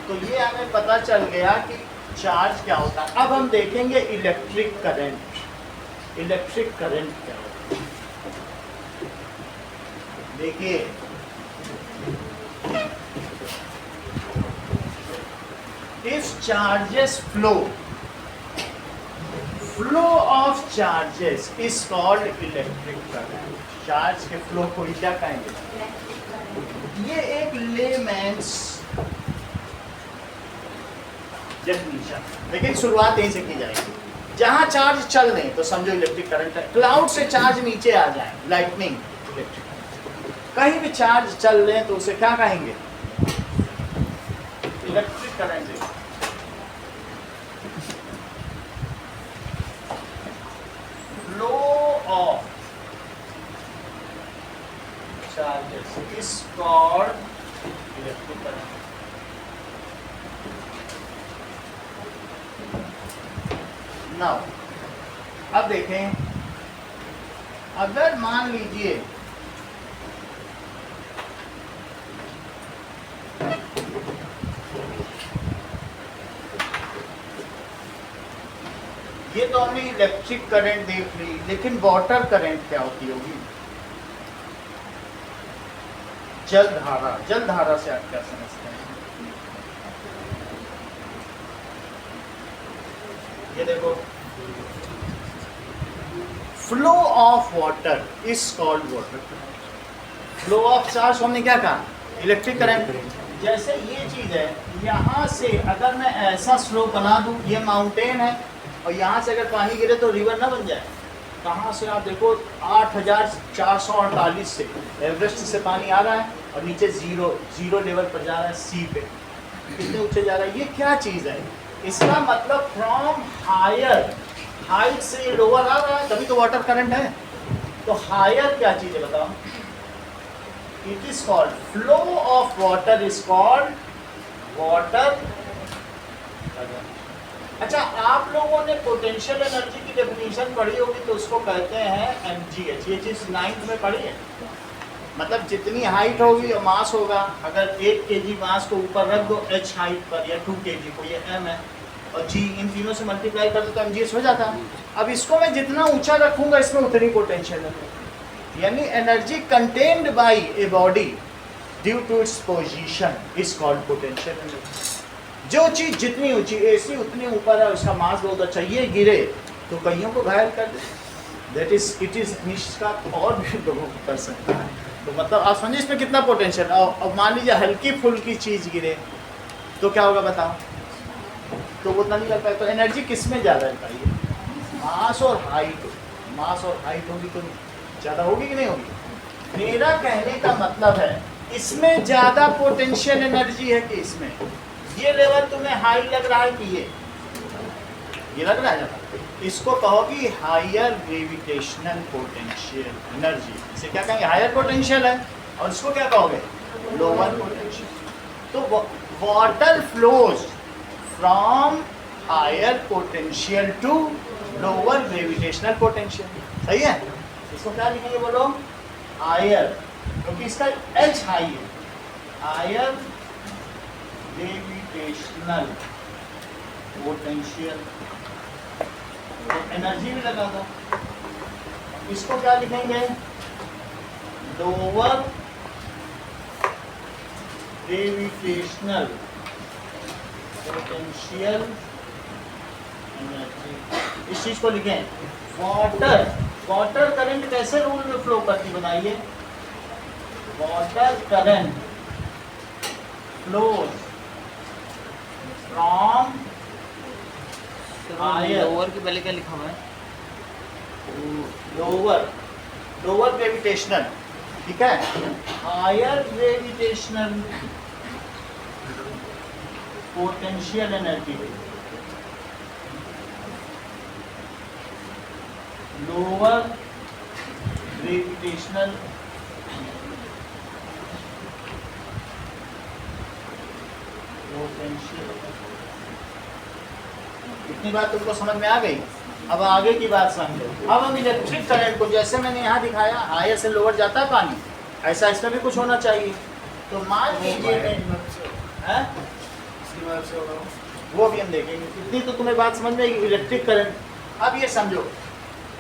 तो ये हमें पता चल गया कि चार्ज क्या होता है। अब हम देखेंगे इलेक्ट्रिक करंट। इलेक्ट्रिक करंट क्या होता है? देखिए, if charges flow of charges is called electric current. Charge के फ्लो को क्या कहेंगे? ये एक लेमैन्स डेफिनेशन, लेकिन शुरुआत यहीं से की जाएगी। जहां चार्ज चल रहे तो समझो इलेक्ट्रिक करंट है। क्लाउड से चार्ज नीचे आ जाए, लाइटनिंग, इलेक्ट्रिक। कहीं भी चार्ज चल रहे हैं तो उसे क्या कहेंगे? Electric current. Flow of charges is called electric current. Now अब देखें, अगर मान लीजिए ये तो हमने इलेक्ट्रिक करंट देख ली, लेकिन वाटर करंट क्या होती होगी? जलधारा। जलधारा से आप क्या समझते हैं? ये देखो, flow of water is called water current. Flow of charge हमने क्या कहा? Electric current. जैसे ये चीज है, यहाँ से अगर मैं ऐसा स्लोप बना दूं, ये माउंटेन है और यहाँ से अगर पानी गिरे तो रिवर ना बन जाए। कहाँ से? आप देखो 8448 से एवरेस्ट से पानी आ रहा है और नीचे जीरो लेवल पर जा रहा है, सी पे। कितने ऊंचे जा रहा है? ये क्या चीज़ है? इसका मतलब फ्रॉम हायर, हाइट से लोअर आ रहा है, तभी तो वाटर करंट है। तो हायर क्या चीज़ है बताओ? It is called flow of water is called water current. अच्छा, आप लोगों ने पोटेंशियल एनर्जी की डेफिनेशन पढ़ी होगी, तो उसको कहते हैं mgh। ये चीज 9th में पढ़ी है। मतलब जितनी हाइट होगी और मास होगा, अगर 1 kg मास को ऊपर रख दो h हाइट पर या 2 kg को, ये m है, और g इन तीनों से मल्टीप्लाई कर दो तो mgh हो जाता है। अब इसको मैं जितना ऊंचा रखूंगा इसमें उतनी पोटेंशियल है, यानी energy contained by a body due to its position is called potential energy. जो चीज जितनी ऊंची, एसी उतनी ऊपर है, उसका मास बहुत अच्छा, ये गिरे तो कईयों को घायल कर दे, that is it is Nishka और भी लोगों को कर सकता है। तो मतलब आप समझिए इसमें कितना पोटेंशियल। अब मान लीजिए हल्की फुल्की चीज गिरे तो क्या होगा बताओ, तो वो उतना नहीं कर पाए। तो एनर्जी किस में ज़्यादा है बताइए, मास और हाइट। मास और हाइट होगी तो ज़्यादा होगी कि नहीं होगी। मेरा कहने का मतलब है इसमें ज़्यादा पोटेंशियल एनर्जी है कि इसमें। ये लेवल तुम्हें हाई लग रहा है कि ये लग रहा है ज़्यादा, इसको कहोगी हायर ग्रेविटेशनल पोटेंशियल एनर्जी। इसे क्या कहेंगे, हायर पोटेंशियल है, और इसको क्या कहोगे, लोअर पोटेंशियल। तो water flows from higher potential to lower gravitational potential, सही है। इसको क्या लिखेंगे बोलो, हायर, क्योंकि इसका एच हाई है, हायर ग्रेविटेशनल पोटेंशियल। तो एनर्जी भी लगा दो। इसको क्या लिखेंगे, लोअर ग्रेविटेशनल पोटेंशियल एनर्जी। इस चीज को लिखें। वाटर करंट कैसे रूल में फ्लो करती, बनाइए। Water current flows from lower के पहले क्या लिखा हुआ है? लोअर ग्रेविटेशनल, ठीक है, higher gravitational potential energy, lower gravitational potential. इतनी बात तुमको समझ में आ गई। अब आगे की बात समझो। अब हम इलेक्ट्रिक करंट को, जैसे मैंने यहाँ दिखाया, हायर से लोअर जाता है पानी, ऐसा इसमें भी कुछ होना चाहिए। तो मान लीजिए वो भी हम देखेंगे। इतनी तो तुम्हें बात समझ में आएगी, इलेक्ट्रिक करंट। अब ये समझो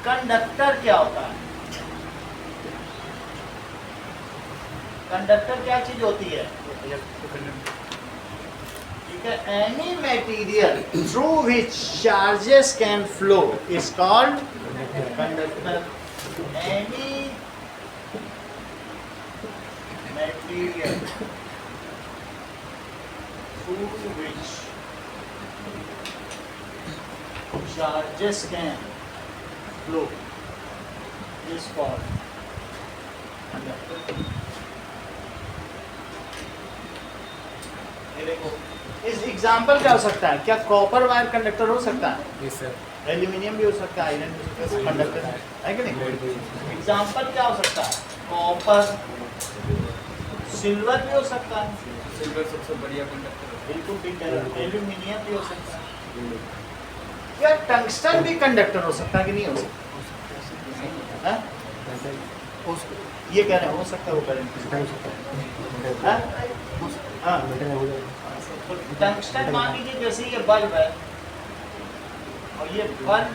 कंडक्टर क्या होता है। कंडक्टर क्या चीज होती है, ठीक है, any material through which charges can flow is called conductor. Any material through which charges can flow is called conductor। ये देखो, इस एग्जाम्पल क्या हो सकता है, क्या कॉपर वायर कंडक्टर हो सकता है? Yes sir. एल्यूमिनियम भी हो सकता है, आयरन भी हो सकता है, कंडक्टर है कि नहीं। एग्जाम्पल क्या हो सकता है, कॉपर, सिल्वर भी हो सकता है, सिल्वर सबसे बढ़िया कंडक्टर है। बिल्कुल ठीक है, एल्यूमिनियम भी हो सकता है। क्या टंगस्टन भी कंडक्टर हो सकता है कि नहीं हो सकता? ये कह रहे हैं हो सकता है, वो कह रहे हैं टंगस्टन। मान लीजिए जैसे ये बल्ब है और ये बल्ब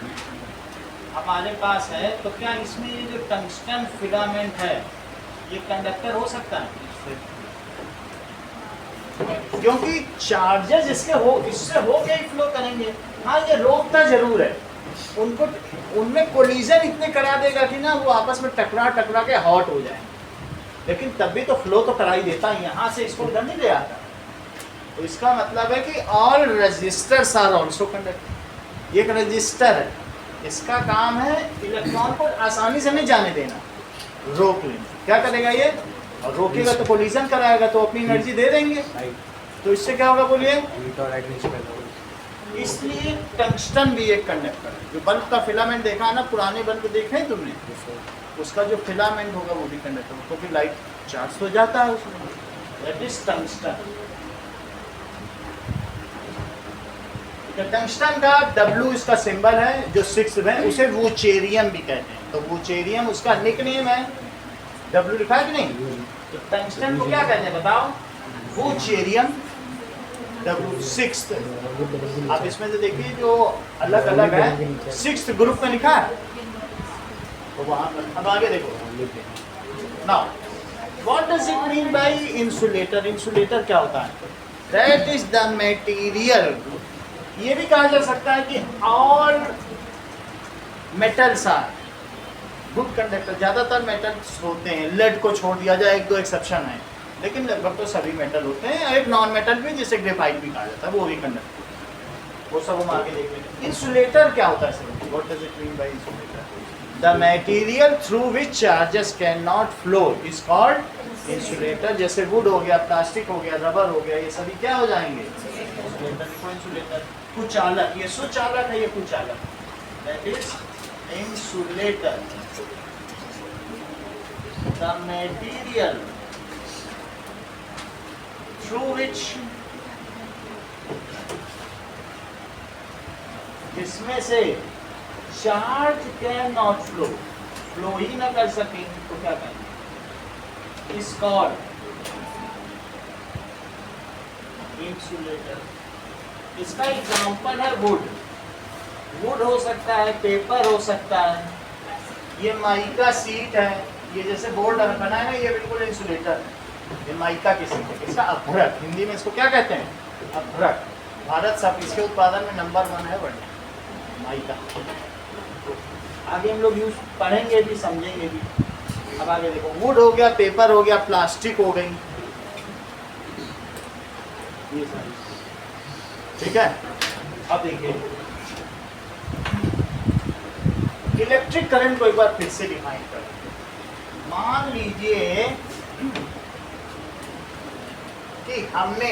हमारे पास है, तो क्या इसमें ये जो टंगस्टन फिलामेंट है ये कंडक्टर हो सकता है? क्योंकि चार्जेस इससे हो के ही फ्लो करेंगे। हाँ, ये रोकता जरूर है उनको, उनमें कोलिजन इतने करा देगा कि ना वो आपस में टकरा के हॉट हो जाए, लेकिन तब भी तो फ्लो तो करा ही देता है, यहाँ से इसको इधर नहीं ले आता। तो इसका मतलब है कि all resistors are also conductor. ये एक रजिस्टर है, इसका काम है इलेक्ट्रॉन को आसानी से नहीं जाने देना, रोक लेना। क्या करेगा ये, और रोकेगा तो कोलिजन कराएगा, तो अपनी एनर्जी दे देंगे। तो इससे क्या होगा बोलिए, इसलिए टंगस्टन भी एक कंडक्टर है। जो बल्ब का फिलामेंट देखा है ना, पुराने बल्ब देखे हैं तुमने, उसका जो फिलामेंट होगा वो भी कंडक्टर, क्योंकि लाइट चार्ज हो जाता है उसमें, दैट इज टंगस्टन। तो टंगस्टन का W इसका सिंबल है जो 6 में, उसे वूचेरियम भी कहते हैं। तो वूचेरियम उसका निकनेम है, W लिखा है कि नहीं? तो टंगस्टन को क्या कहते हैं बताओ? वूचेरियम W6। आप इसमें से देखिए जो अलग अलग है 6th ग्रुप में लिखा है, तो वहां पर अब आगे देखो। Now what does it mean by insulator? Insulator क्या होता है? दैट इज द मटेरियल, ये भी कहा जा सकता है कि all metals are good conductor. ज्यादातर मेटल्स होते हैं, लेड को छोड़ दिया जाए, एक दो एक्सेप्शन है, लेकिन लगभग तो सभी मेटल होते हैं। एक नॉन मेटल भी जिसे ग्रेफाइट भी कहा जाता है, वो भी कंडक्टर, वो सब हम आगे देखेंगे। इंसुलेटर क्या होता है sir? What does it mean by insulator? The material through which charges can not flow is called insulator. जैसे वुड हो गया, प्लास्टिक हो गया, रबर हो गया, ये सभी क्या हो जाएंगे? इंसुलेटर। कुचालक, ये सुचालक है, ये कुचालक, that is insulator. The material through which, जिसमें से चार्ज कैन नॉट फ्लो ही ना कर सके, तो क्या करें? Is called insulator. इसका एग्जाम्पल है वुड। वुड हो सकता है, पेपर हो सकता है, ये माइका सीट है, ये जैसे बोर्ड बना है ना, ये बिल्कुल इंसुलेटर है। ये माइका की सीट है। इसका अभ्रक, हिंदी में इसको क्या कहते हैं? अभ्रक। भारत सब इसके उत्पादन में नंबर 1 है, बढ़िया माइका। आगे हम लोग यूज पढ़ेंगे भी, समझेंगे भी। अब आगे देखो, वुड हो गया, पेपर हो गया, प्लास्टिक हो गई, ये सारी, ठीक है। अब देखिए इलेक्ट्रिक करंट को एक बार फिर से डिफाइन करें। मान लीजिए कि हमने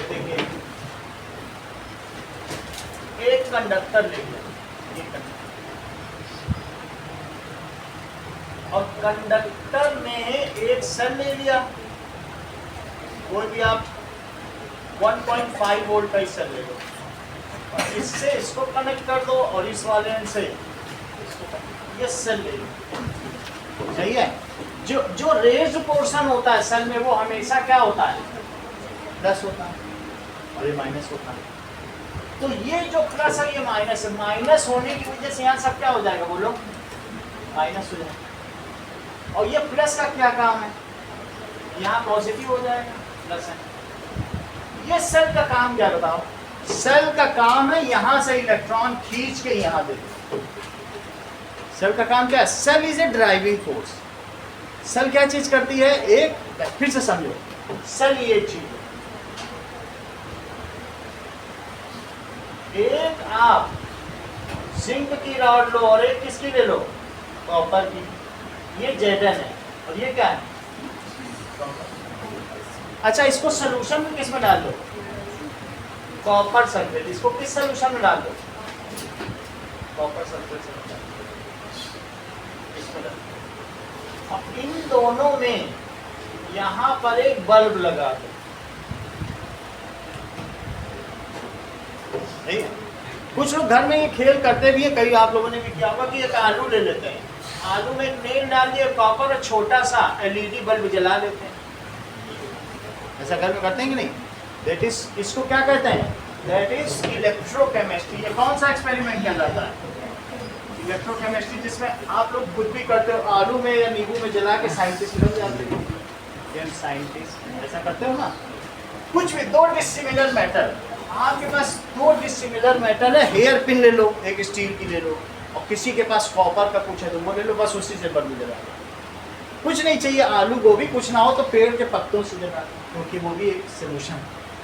देखिए एक कंडक्टर ले लिया, और कंडक्टर में एक सेल ले लिया, कोई भी आप 1.5 वोल्ट का सेल ले लो, और इससे इसको कनेक्ट कर दो, और इस वाले एंड से ये सेल ले लो, सही है। जो रेज्ड पोर्शन होता है सेल में, वो हमेशा क्या होता है? प्लस होता है, और ये माइनस होता है। तो ये जो प्लस है, ये माइनस है। माइनस होने की वजह से यहाँ सब क्या हो जाएगा? बोलो, माइनस हो जाएगा। और ये प्लस का क्या काम है? यहाँ पॉजिटिव हो जाएगा, प्लस है। ये सेल का काम क्या बताओ? सेल का काम है यहाँ से इलेक्ट्रॉन खींच के यहाँ दे। सेल का काम क्या है? Cell is a driving force. Cell क्या चीज करती है? एक, फिर से समझो, सेल ये चीज है। एक आप जिंक की रॉड लो, और एक किसकी ले लो? कॉपर की। ये Zn है, और ये क्या है? अच्छा, इसको सोल्यूशन में किस में डाल दो? Copper sulphate. इसको किस सोल्यूशन में डाल दो? कॉपर सल्फेट से इसमें डाल दो। अब इन दोनों में यहाँ पर एक बल्ब लगा दो, नहीं है? कुछ लोग घर में ये खेल करते भी हैं, कई आप लोगों ने भी किया होगा कि एक आलू ले लेते हैं, आलू में नेल डाल दिए कॉपर, और छोटा सा एलईडी बल्ब जला लेते हैं। ऐसा घर में करते हैं कि नहीं? दैट इज, इसको क्या कहते हैं? That is electrochemistry. ये कौन सा एक्सपेरिमेंट किया जाता है? इलेक्ट्रोकेमिस्ट्री, जिसमें आप लोग खुद भी करते हो, आलू में या नींबू में जला के साइंटिस्ट बन जाते हो। साइंटिस्ट ऐसा करते हो ना। कुछ भी दो डिसिमिलर मेटल, आपके पास दो डिसिमिलर मेटल है, हेयर पिन ले लो, एक स्टील की ले लो, और किसी के पास कॉपर का कुछ है तो वो ले लो, बस उसी से बल्ब जला लो। कुछ नहीं चाहिए, आलू गोभी कुछ ना हो तो पेड़ के पत्तों से जला लो, क्योंकि वो भी एक सोल्यूशन है।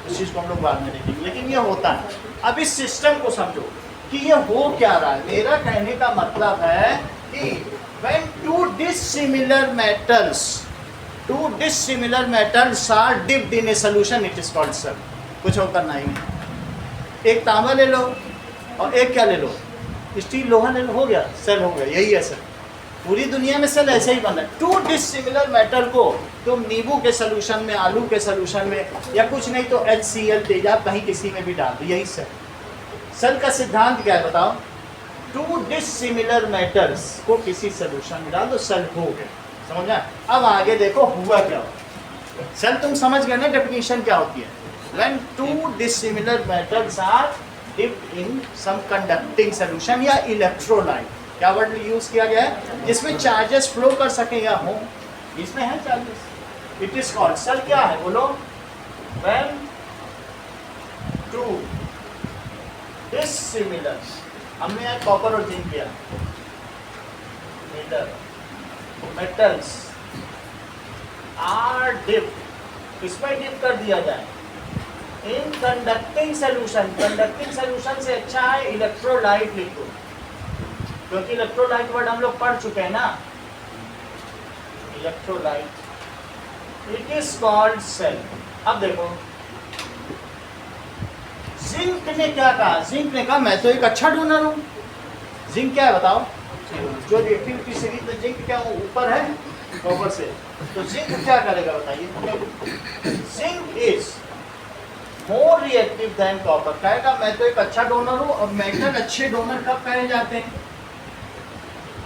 इस चीज़ को हम लोग बाद में देखेंगे, लेकिन ये होता है। अब इस सिस्टम को समझो कि ये हो क्या रहा है। मेरा कहने का मतलब है कि when two dissimilar metals are dipped in a solution, it is called cell। कुछ और करना ही नहीं। एक तांबा ले लो और एक क्या ले लो? स्टील लोहा ले लो, हो गया, सेल हो गया। यही है सेल। पूरी दुनिया में सेल ऐसे ही बना। टू डिसिमिलर मेटल को तुम नींबू के सोल्यूशन में, आलू के सोल्यूशन में, या कुछ नहीं तो HCl तेजाब कहीं किसी में भी डाल दो, यही सेल का सिद्धांत क्या है बताओ? टू डिसिमिलर मेटल्स को किसी सोल्यूशन में डाल दो, सेल हो गया। समझ आया? अब आगे देखो हुआ क्या होगा। सेल तुम समझ गए ना डेफिनेशन क्या होती है? When two dissimilar metals are dipped in some conducting solution या इलेक्ट्रोलाइट, क्या वर्ड यूज किया गया है? जिसमें चार्जेस फ्लो कर सके या हो, इसमें है charges, it is called cell. क्या है बोलो? व्हेन टू डिसिमिलर, हमने यहाँ कॉपर और जिंक किया, मेटल्स आर डिप्ड, इसमें डिप कर दिया जाए in conducting solution. Conducting solution से अच्छा है इलेक्ट्रोलाइट लिखो, क्योंकि इलेक्ट्रोलाइट वर्ड हम लोग पढ़ चुके हैं ना, electrolyte, it is called cell. अब देखो जिंक ने क्या कहा? जिंक ने कहा मैं तो एक अच्छा डोनर हूं। जिंक क्या है बताओ? जो रिएक्टिविटी सीरीज में जिंक क्या ऊपर है कॉपर से, तो जिंक क्या करेगा बताइए? Zinc is more reactive than copper. कहेगा मैं तो एक अच्छा डोनर हूं। और मेटल अच्छे डोनर कब कहे जाते हैं?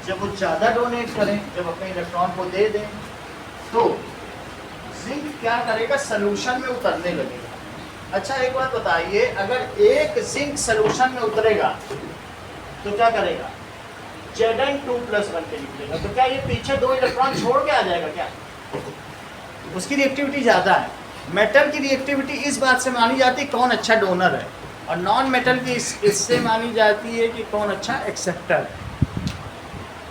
जब वो ज्यादा डोनेट करें, जब अपने इलेक्ट्रॉन को दे दें, तो जिंक क्या करेगा? सोल्यूशन में उतरने लगेगा। अच्छा एक बात बताइए, अगर एक जिंक सोल्यूशन में उतरेगा तो क्या करेगा? Zn2+1 के निकलेगा। तो क्या ये पीछे दो इलेक्ट्रॉन छोड़ के आ जाएगा क्या? उसकी रिएक्टिविटी ज्यादा है। मेटल की रिएक्टिविटी इस बात से मानी जाती है कौन अच्छा डोनर है, और नॉन मेटल की इससे मानी जाती है कि कौन अच्छा एक्सेप्टर है।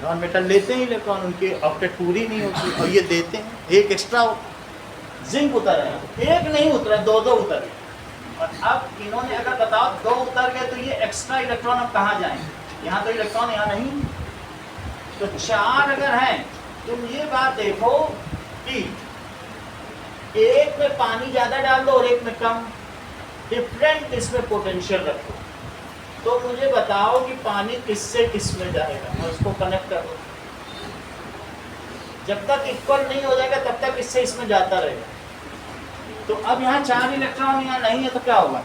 नॉन मेटल लेते हैं इलेक्ट्रॉन, उनकी ऑक्टेट पूरी नहीं होती, और ये देते हैं एक एक्स्ट्रा। जिंक उतर है, एक नहीं उतरा, दो उतर गए। और अब इन्होंने अगर बताओ दो उतर गए तो ये एक्स्ट्रा इलेक्ट्रॉन अब कहाँ जाएंगे? यहाँ तो इलेक्ट्रॉन यहाँ नहीं, तो चार अगर हैं, तुम ये बात देखो कि एक में पानी ज्यादा डाल दो और एक में कम, डिफरेंट इसमें पोटेंशियल रखो, तो मुझे बताओ कि पानी किससे किस में जाएगा, और उसको कनेक्ट करो। जब तक इक्वल नहीं हो जाएगा तब तक इससे इसमें जाता रहेगा। तो अब यहाँ चार इलेक्ट्रॉन यहाँ नहीं है तो क्या होगा?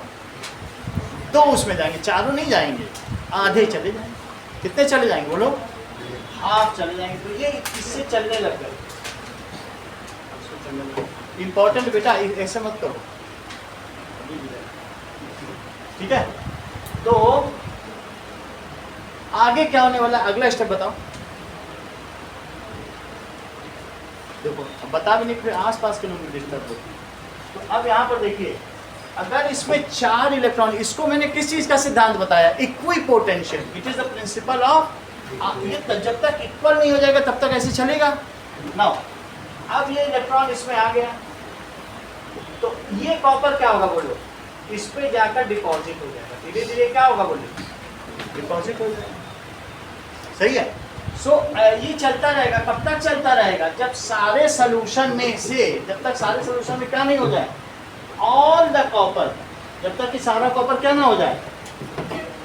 दो उसमें जाएंगे, चारों नहीं जाएंगे, आधे चले जाएंगे। कितने चले जाएंगे बोलो? हाफ चले जाएंगे। तो ये इससे चलने लग गए। इंपॉर्टेंट बेटा, ऐसे मत करो, ठीक है? तो आगे क्या होने वाला? अगला स्टेप बताओ। देखो अब बता भी नहीं, फिर आसपास के लोग डिस्टर्ब होते। तो अब यहाँ पर देखिए, अगर इसमें चार इलेक्ट्रॉन, इसको मैंने किस चीज का सिद्धांत बताया? Equipotential. It is the principle of, ये जब तक इक्वल नहीं हो जाएगा तब तक ऐसे चलेगा ना। अब ये इलेक्ट्रॉन इसमें आ गया, तो ये कॉपर क्या होगा बोलो? इस पे जाकर डिपॉजिट हो जाएगा। धीरे धीरे क्या होगा बोलो? डिपॉजिट हो जाएगा। सही है? सो ये चलता रहेगा। कब तक चलता रहेगा? जब सारे सोल्यूशन में से, जब तक सारे सोल्यूशन में क्या नहीं हो जाए? ऑल द कॉपर, जब तक कि सारा कॉपर क्या ना हो जाए?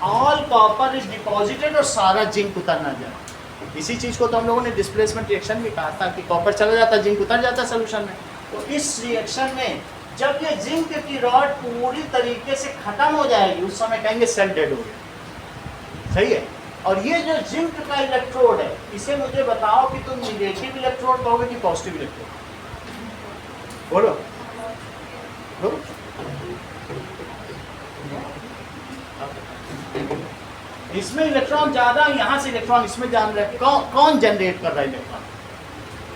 ऑल कॉपर इज डिपॉजिटेड, और सारा जिंक उतर ना जाए। इसी चीज को तो हम लोगों ने डिस्प्लेसमेंट रिएक्शन में कहा था कि कॉपर चला जाता, जिंक उतर जाता सोल्यूशन में। तो इस रिएक्शन में जब ये जिंक की रॉड पूरी तरीके से खत्म हो जाएगी, उस समय कहेंगे सेल डेड हो गया। सही है? और ये जो जिंक का इलेक्ट्रोड है, इसे मुझे बताओ कि तुम निगेटिव इलेक्ट्रोड कहोगे कि पॉजिटिव इलेक्ट्रोड? बोलो बोलो। इसमें इलेक्ट्रॉन ज्यादा, यहाँ से इलेक्ट्रॉन इसमें जा रहा है। कौन जनरेट कर रहा है इलेक्ट्रॉन?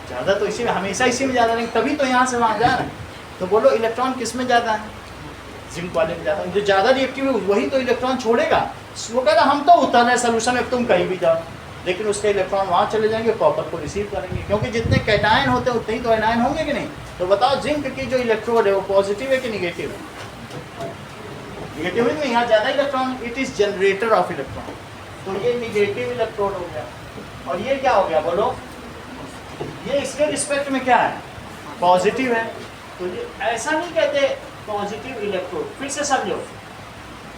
ज्यादा तो इसी में, हमेशा इसी में ज्यादा नहीं, तभी तो यहाँ से वहाँ जा रहा है। तो बोलो इलेक्ट्रॉन किस में ज्यादा है? जिंक वाले में ज्यादा। जो ज्यादा रिएक्टिव है वही तो इलेक्ट्रॉन छोड़ेगा। वो कह रहा हम तो उतर रहे सोल्यूशन में, तुम कहीं भी जाओ, लेकिन उसके इलेक्ट्रॉन वहाँ चले जाएंगे, कॉपर को रिसीव करेंगे, क्योंकि जितने कैटायन होते हैं उतने ही तो एनायन होंगे कि नहीं? तो बताओ जिंक की जो इलेक्ट्रोड है वो पॉजिटिव है कि निगेटिव है? निगेटिव है। यहाँ ज्यादा electron, it is generator off electron, तो ये निगेटिव इलेक्ट्रोड हो गया। और ये क्या हो गया बोलो? ये इसके रिस्पेक्ट में क्या है? पॉजिटिव है। तो ये ऐसा नहीं कहते पॉजिटिव इलेक्ट्रोड, फिर से समझो,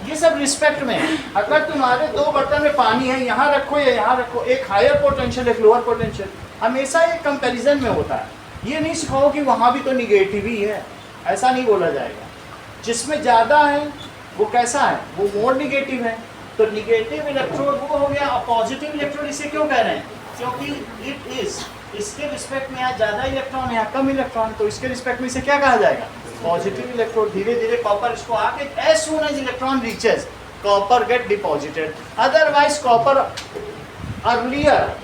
ये सब रिस्पेक्ट में है। अगर तुम्हारे दो बर्तन में पानी है, यहाँ रखो या यहाँ रखो, एक हायर पोटेंशियल एक लोअर पोटेंशियल, हमेशा एक कंपैरिजन में होता है। ये नहीं सिखाओ कि वहाँ भी तो निगेटिव ही है, ऐसा नहीं बोला जाएगा। जिसमें ज़्यादा है वो कैसा है, वो मोर निगेटिव है। तो निगेटिव इलेक्ट्रोड वो हो गया, और पॉजिटिव इलेक्ट्रोड इसे क्यों कह रहे हैं, क्योंकि इट इज, इसके रिस्पेक्ट में यहाँ ज़्यादा इलेक्ट्रॉन है, यहाँ कम इलेक्ट्रॉन, तो इसके रिस्पेक्ट में इसे क्या कहा जाएगा, पॉजिटिव इलेक्ट्रोड। धीरे धीरे कॉपर इसको आके as soon as electron reaches copper get deposited, otherwise copper earlier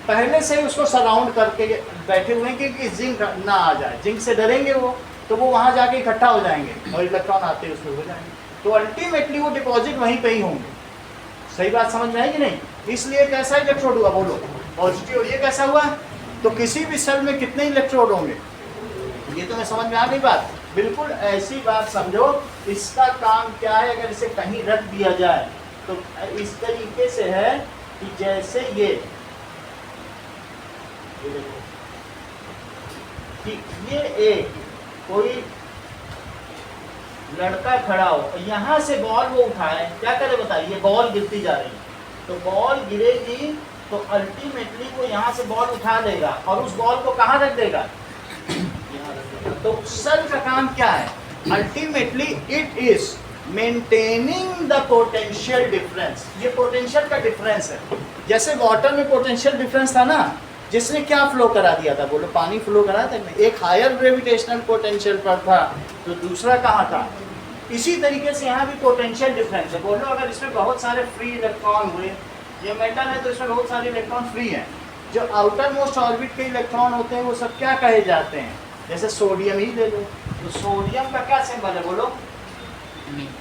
पहले से ही उसको सराउंड करके बैठे हुए हैं कि जिंक ना आ जाए, जिंक से डरेंगे वो, तो वो वहाँ जाके इकट्ठा हो जाएंगे और इलेक्ट्रॉन आते ही उसमें हो जाएंगे, तो अल्टीमेटली वो डिपॉजिट वहीं पे ही होंगे। सही बात समझ में आई कि नहीं? इसलिए कैसा इलेक्ट्रोड हुआ बोलो, पॉजिटिव। और ये कैसा हुआ, तो किसी भी सेल में कितने इलेक्ट्रोड होंगे, ये तो मैं समझ में आ गई बात। बिल्कुल ऐसी बात समझो, इसका काम क्या है, अगर इसे कहीं रख दिया जाए तो इस तरीके से है कि जैसे ये देखो कि ये एक कोई लड़का खड़ा हो, यहाँ से बॉल वो उठाए, क्या करे बताइए, बॉल गिरती जा रही है, तो बॉल गिरेगी तो अल्टीमेटली वो यहाँ से बॉल उठा लेगा और उस बॉल को कहाँ रख देगा, यहाँ रख देगा। तो सेल का काम क्या है, ultimately it is maintaining the potential difference. ये पोटेंशियल का डिफरेंस है। जैसे वाटर में पोटेंशियल डिफरेंस था ना, जिसने क्या फ्लो करा दिया था, बोलो पानी फ्लो करा था, एक हायर ग्रेविटेशनल पोटेंशियल पर था तो दूसरा कहाँ था। इसी तरीके से यहाँ भी पोटेंशियल डिफरेंस है। बोलो अगर इसमें बहुत सारे फ्री इलेक्ट्रॉन हुए, ये मेटल है तो इसमें बहुत सारे इलेक्ट्रॉन फ्री हैं, जो आउटर मोस्ट ऑर्बिट के इलेक्ट्रॉन होते हैं वो सब क्या कहे जाते हैं, जैसे सोडियम ही ले लो, तो सोडियम का क्या सिंबल है बोलो,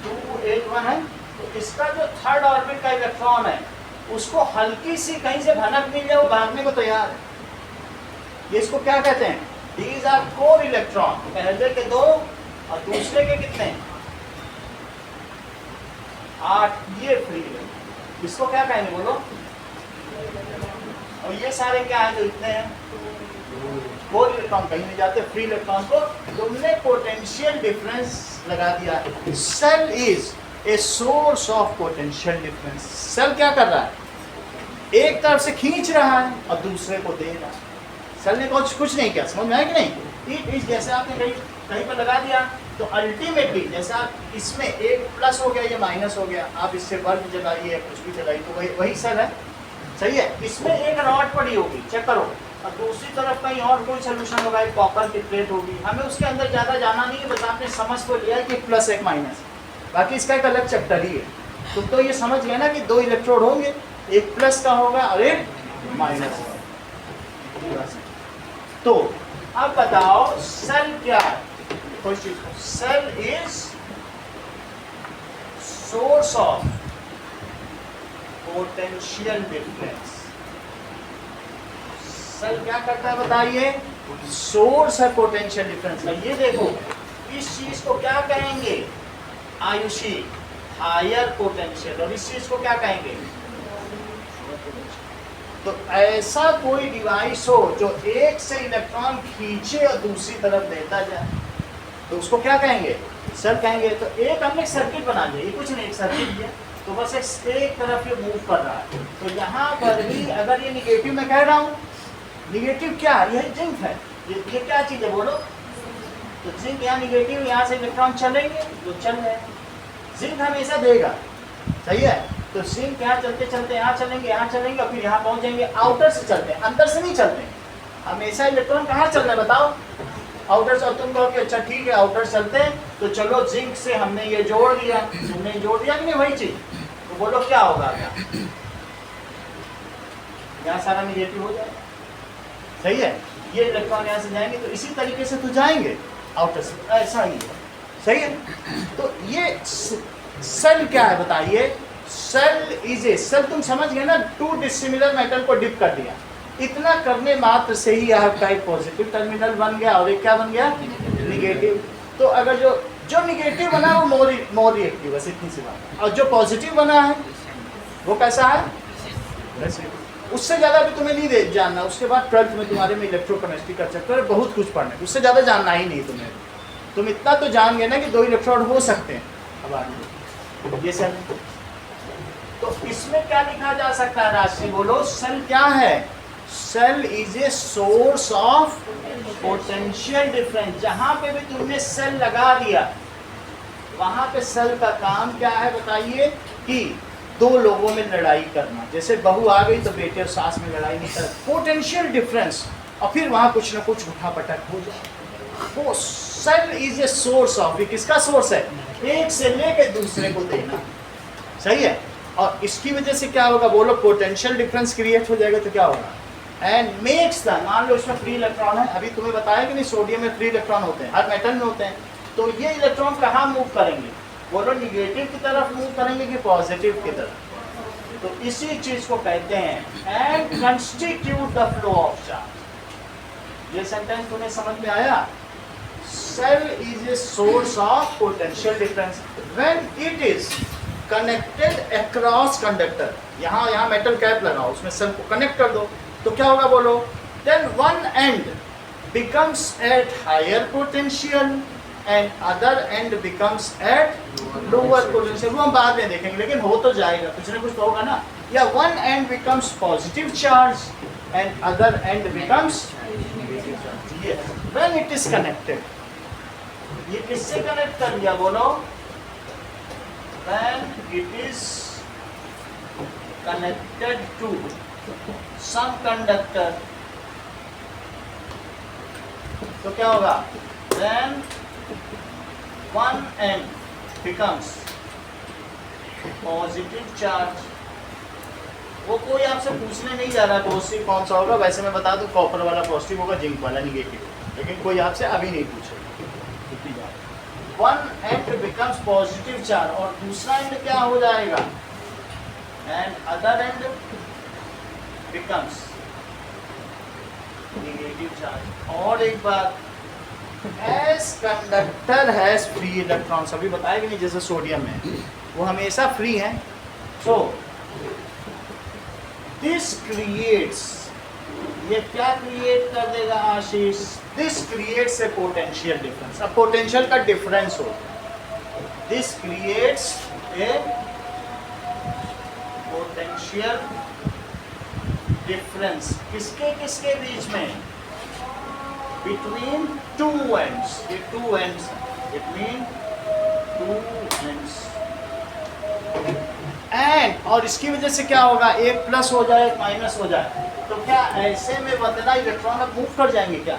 281 है। तो इसका जो थर्ड ऑर्बिट का इलेक्ट्रॉन है उसको हल्की सी कहीं से भनक मिल जाए वो भागने को तैयार है। ये इसको क्या कहते हैं, दीज आर कोर इलेक्ट्रॉन, पहले के 2 और दूसरे के कितने 8, ये फ्री इलेक्ट्रॉन, इसको क्या कहेंगे बोलो। और ये सारे क्या है जो इतने हैं, कोर इलेक्ट्रॉन कहीं नहीं जाते, फ्री इलेक्ट्रॉन को तुमने पोटेंशियल डिफरेंस लगा दिया। Cell is a source of potential difference. Cell क्या कर रहा है, एक तरफ से खींच रहा है और दूसरे को दे रहा है। सेल ने कुछ नहीं किया, समझ में आया कि नहीं। इट इज जैसे आपने कहीं पर लगा दिया तो अल्टीमेटली जैसे आप इसमें एक प्लस हो गया ये माइनस हो गया, आप इससे बल्ब जलाइए या कुछ भी जलाइए तो वही सेल है, सही है। इसमें एक रॉड पड़ी होगी, चेक करो, और दूसरी तरफ कहीं और कोई सोल्यूशन होगा, एक कॉपर की प्लेट होगी। हमें उसके अंदर ज़्यादा जाना नहीं है, बस आपने समझ को लिया कि प्लस एक माइनस, बाकी इसका एक अलग चैप्टर ही है। तो ये समझ गए ना कि 2 इलेक्ट्रोड होंगे, एक प्लस का होगा और एक माइनस का। तो अब बताओ सेल क्या है, कोई चीज को, cell is source of potential difference. Cell क्या करता है बताइए, सोर्स है पोटेंशियल डिफरेंस का। ये देखो इस चीज को क्या कहेंगे आयुषी, हायर पोटेंशियल, और इस चीज को क्या कहेंगे। तो ऐसा कोई डिवाइस हो जो एक से इलेक्ट्रॉन खींचे और दूसरी तरफ देता जाए तो उसको क्या कहेंगे, सेल कहेंगे। तो एक हमने सर्किट बना लिया, ये कुछ नहीं, एक सर्किट दिया तो बस एक तरफ ये मूव कर रहा है। तो यहाँ पर भी अगर ये निगेटिव मैं कह रहा हूँ, निगेटिव क्या है, यह जिंक है, ये क्या चीज़ है बोलो। तो जिंक यहाँ निगेटिव, यहाँ से इलेक्ट्रॉन चलेंगे तो चल रहे, जिंक हमेशा देगा, सही है। तो जिंक यहाँ चलते चलते यहाँ चलेंगे, यहाँ चलेंगे और फिर यहाँ पहुँच जाएंगे। आउटर से चलते हैं, अंदर से नहीं चलते। हमेशा इलेक्ट्रॉन कहाँ चल रहा है बताओ, आउटर से। और तुम कहो कि अच्छा ठीक है आउटर चलते हैं, तो चलो जिंक से हमने ये जोड़ दिया, तुमने जोड़ दिया कि नहीं वही चीज़, तो बोलो क्या होगा, यहाँ सारा निगेटिव हो जाएगा, सही है। ये इलेक्ट्रॉन यहाँ से जाएंगे तो इसी तरीके से तो जाएंगे आउटर से, ऐसा ही है, सही है। तो ये सेल क्या है बताइए, सेल इज ए, सेल तुम समझ गए ना, 2 डिसिमिलर मेटल को डिप कर दिया, इतना करने मात्र से ही आपका एक पॉजिटिव टर्मिनल बन गया और एक क्या बन गया, निगेटिव। तो अगर जो निगेटिव बना वो मोर रिएक्टिव, बस इतनी सी बात। और जो पॉजिटिव बना है वो कैसा है, उससे ज़्यादा भी तुम्हें नहीं दे जानना। उसके बाद 12th में तुम्हारे में इलेक्ट्रोकेमिस्ट्री का चैप्टर है, बहुत कुछ पढ़ना है, उससे ज़्यादा जानना ही नहीं तुम्हें। तुम इतना तो जान गए ना कि 2 इलेक्ट्रोड हो सकते हैं। अब आगे ये सेल। तो इसमें क्या लिखा जा सकता है राशि, बोलो। सेल क्या है? Cell is a source of potential difference. जहां पे भी तुमने सेल लगा दिया वहां पे सेल का काम क्या है बताइए? कि दो लोगों में लड़ाई करना। जैसे बहू आ गई तो बेटे और सास में लड़ाई नहीं कर, पोटेंशियल डिफरेंस, और फिर वहां कुछ ना कुछ उठा पटक हो जाए। वो cell is a source of, किसका सोर्स है? एक से लेके दूसरे को देना। सही है। और इसकी वजह से क्या होगा बोलो? पोटेंशियल डिफरेंस क्रिएट हो जाएगा। तो क्या होगा? एंड मेक्स द, मान लो इसमें फ्री इलेक्ट्रॉन है, अभी तुम्हें बताया कि नहीं सोडियम में फ्री इलेक्ट्रॉन होते हैं, हर मेटल में होते हैं। तो ये इलेक्ट्रॉन कहाँ मूव करेंगे बोलो? निगेटिव की तरफ मूव करेंगे कि पॉजिटिव की तरफ? तो इसी चीज को कहते हैं and constitute the flow of charge. ये सेंटेंस तुम्हें समझ में आया? Cell is a source of potential difference when it is connected across conductor. यहाँ मेटल कैप लगाओ, उसमें सेल को कनेक्ट कर दो, तो क्या होगा बोलो? Then one end becomes at higher potential and other end becomes at lower potential। वो हम बाद में देखेंगे, लेकिन हो तो जाएगा, कुछ ना कुछ तो होगा ना। या one end becomes positive charge and other end becomes negative charge। ये when it is connected, ये किससे कनेक्ट कर दिया बोलो? when it is connected to some conductor, तो क्या होगा? Then one end becomes positive charge। वो कोई आपसे पूछने नहीं जा रहा पॉजिटिव कौन सा होगा, वैसे मैं बता दूं कॉपर वाला पॉजिटिव होगा, जिंक वाला निगेटिव, लेकिन कोई आपसे अभी नहीं पूछेगा। One end becomes positive charge और दूसरा एंड क्या हो जाएगा? and other end becomes negative charge। और एक बात, as conductor has free electrons, अभी बताया कि नहीं, जैसे सोडियम है वो हमेशा फ्री है। so this creates, ये क्या क्रिएट कर देगा Ashish? this creates a potential difference। अब पोटेंशियल का डिफरेंस हो, this creates a potential difference. किसके किसके बीच में? Between two ends. ये two ends, it mean two ends. And और इसकी वजह से क्या होगा? एक प्लस हो जाए, एक माइनस हो जाए, तो क्या ऐसे में बदला इलेक्ट्रॉन अब मूव कर जाएंगे क्या?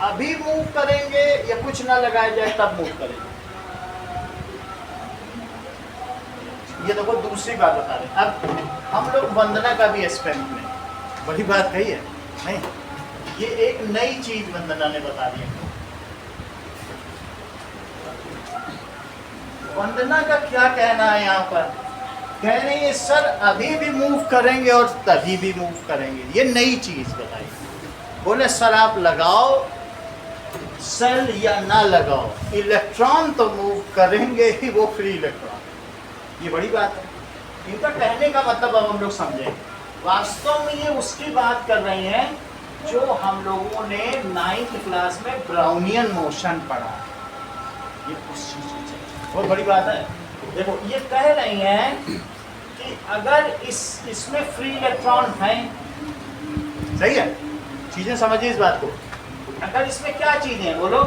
अभी मूव करेंगे या कुछ ना लगाया जाए तब मूव करेंगे? ये देखो दूसरी बात बता रहे। अब हम लोग वंदना का भी एक्सपेरिमेंट में बड़ी बात कही है नहीं, ये एक नई चीज वंदना ने बता दी। वंदना का क्या कहना है यहाँ पर? कह रही है सर अभी भी मूव करेंगे और तभी भी मूव करेंगे, ये नई चीज बताई। बोले सर आप लगाओ सेल या ना लगाओ, इलेक्ट्रॉन तो मूव करेंगे ही, वो फ्री इलेक्ट्रॉन। ये बड़ी बात है। इनका कहने का मतलब अब हम लोग समझेंगे। वास्तव में ये उसकी बात कर रही हैं जो हम लोगों ने 9th क्लास में ब्राउनियन मोशन पढ़ा। ये उस चीज की बहुत बड़ी बात है। देखो ये कह रही हैं कि अगर इसमें फ्री इलेक्ट्रॉन है, सही है, चीजें समझिए इस बात को। अगर इसमें क्या चीजें हैं बोलो?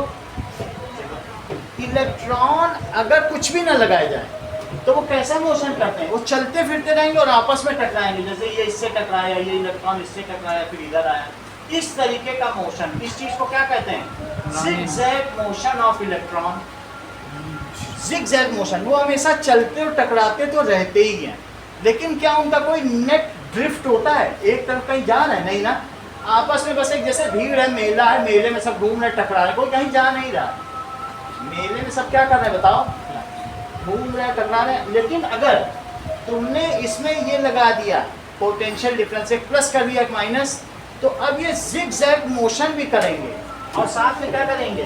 इलेक्ट्रॉन अगर कुछ भी ना लगाया जाए तो वो कैसा मोशन करते हैं? वो चलते फिरते रहेंगे और आपस में टकराएंगे। जैसे ये इससे टकराया, ये इलेक्ट्रॉन इससे टकराया, फिर इधर आया, इस तरीके का मोशन। इस चीज को क्या कहते हैं? Zigzag motion of electron. Zigzag motion, वो हमेशा चलते और टकराते तो रहते ही हैं, लेकिन क्या उनका कोई नेट ड्रिफ्ट होता है? एक तरफ कहीं जा रहा है? नहीं ना, आपस में बस एक जैसे भीड़ है, मेला है, मेले में सब घूम रहे टकरा रहे, कोई कहीं जा नहीं रहा। मेले में सब क्या कर रहे हैं बताओ? घूम रहे टकरा रहे। लेकिन अगर तुमने इसमें ये लगा दिया पोटेंशियल डिफरेंस, एक प्लस कर दिया एक माइनस, तो अब ये जिगजैग मोशन भी करेंगे और साथ में क्या करेंगे?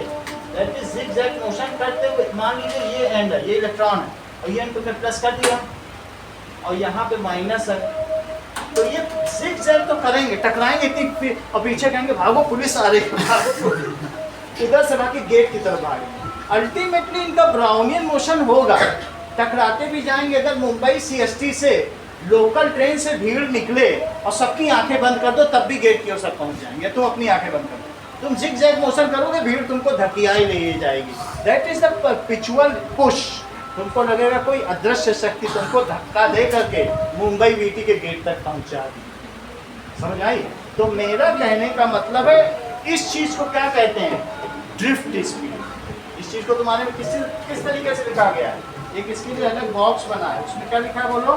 दैट इज जिगजैग मोशन करते हुए, मान लीजिए ये एंड है, ये इलेक्ट्रॉन है और ये एंड तुमने प्लस कर दिया और यहाँ पे माइनस है, तो ये जिगजैग तो करेंगे, टकराएंगे इतनी, और पीछे कहेंगे भागो पुलिस आ रही है, इधर से बाकी गेट की तरफ भागेंगे। अल्टीमेटली इनका ब्राउनियन मोशन होगा, टकराते भी जाएंगे। अगर मुंबई सीएसटी से लोकल ट्रेन से भीड़ निकले और सबकी आंखें बंद कर दो तब भी गेट की ओर तक पहुंच जाएंगे। तुम अपनी आंखें बंद कर दो, तुम जिग जैग मोशन करोगे, भीड़ तुमको धकियाई ले जाएगी। That is the perpetual push. तुमको लगेगा कोई अदृश्य शक्ति तुमको धक्का दे करके मुंबई वीटी के गेट तक पहुंचा दी। समझ आई? तो मेरा कहने का मतलब है इस चीज को क्या कहते हैं? Drift speed. इस चीज को तुम्हारे में किस तरीके से लिखा गया है? एक इसके लिए अलग बॉक्स बना है, उसमें क्या लिखा है बोलो?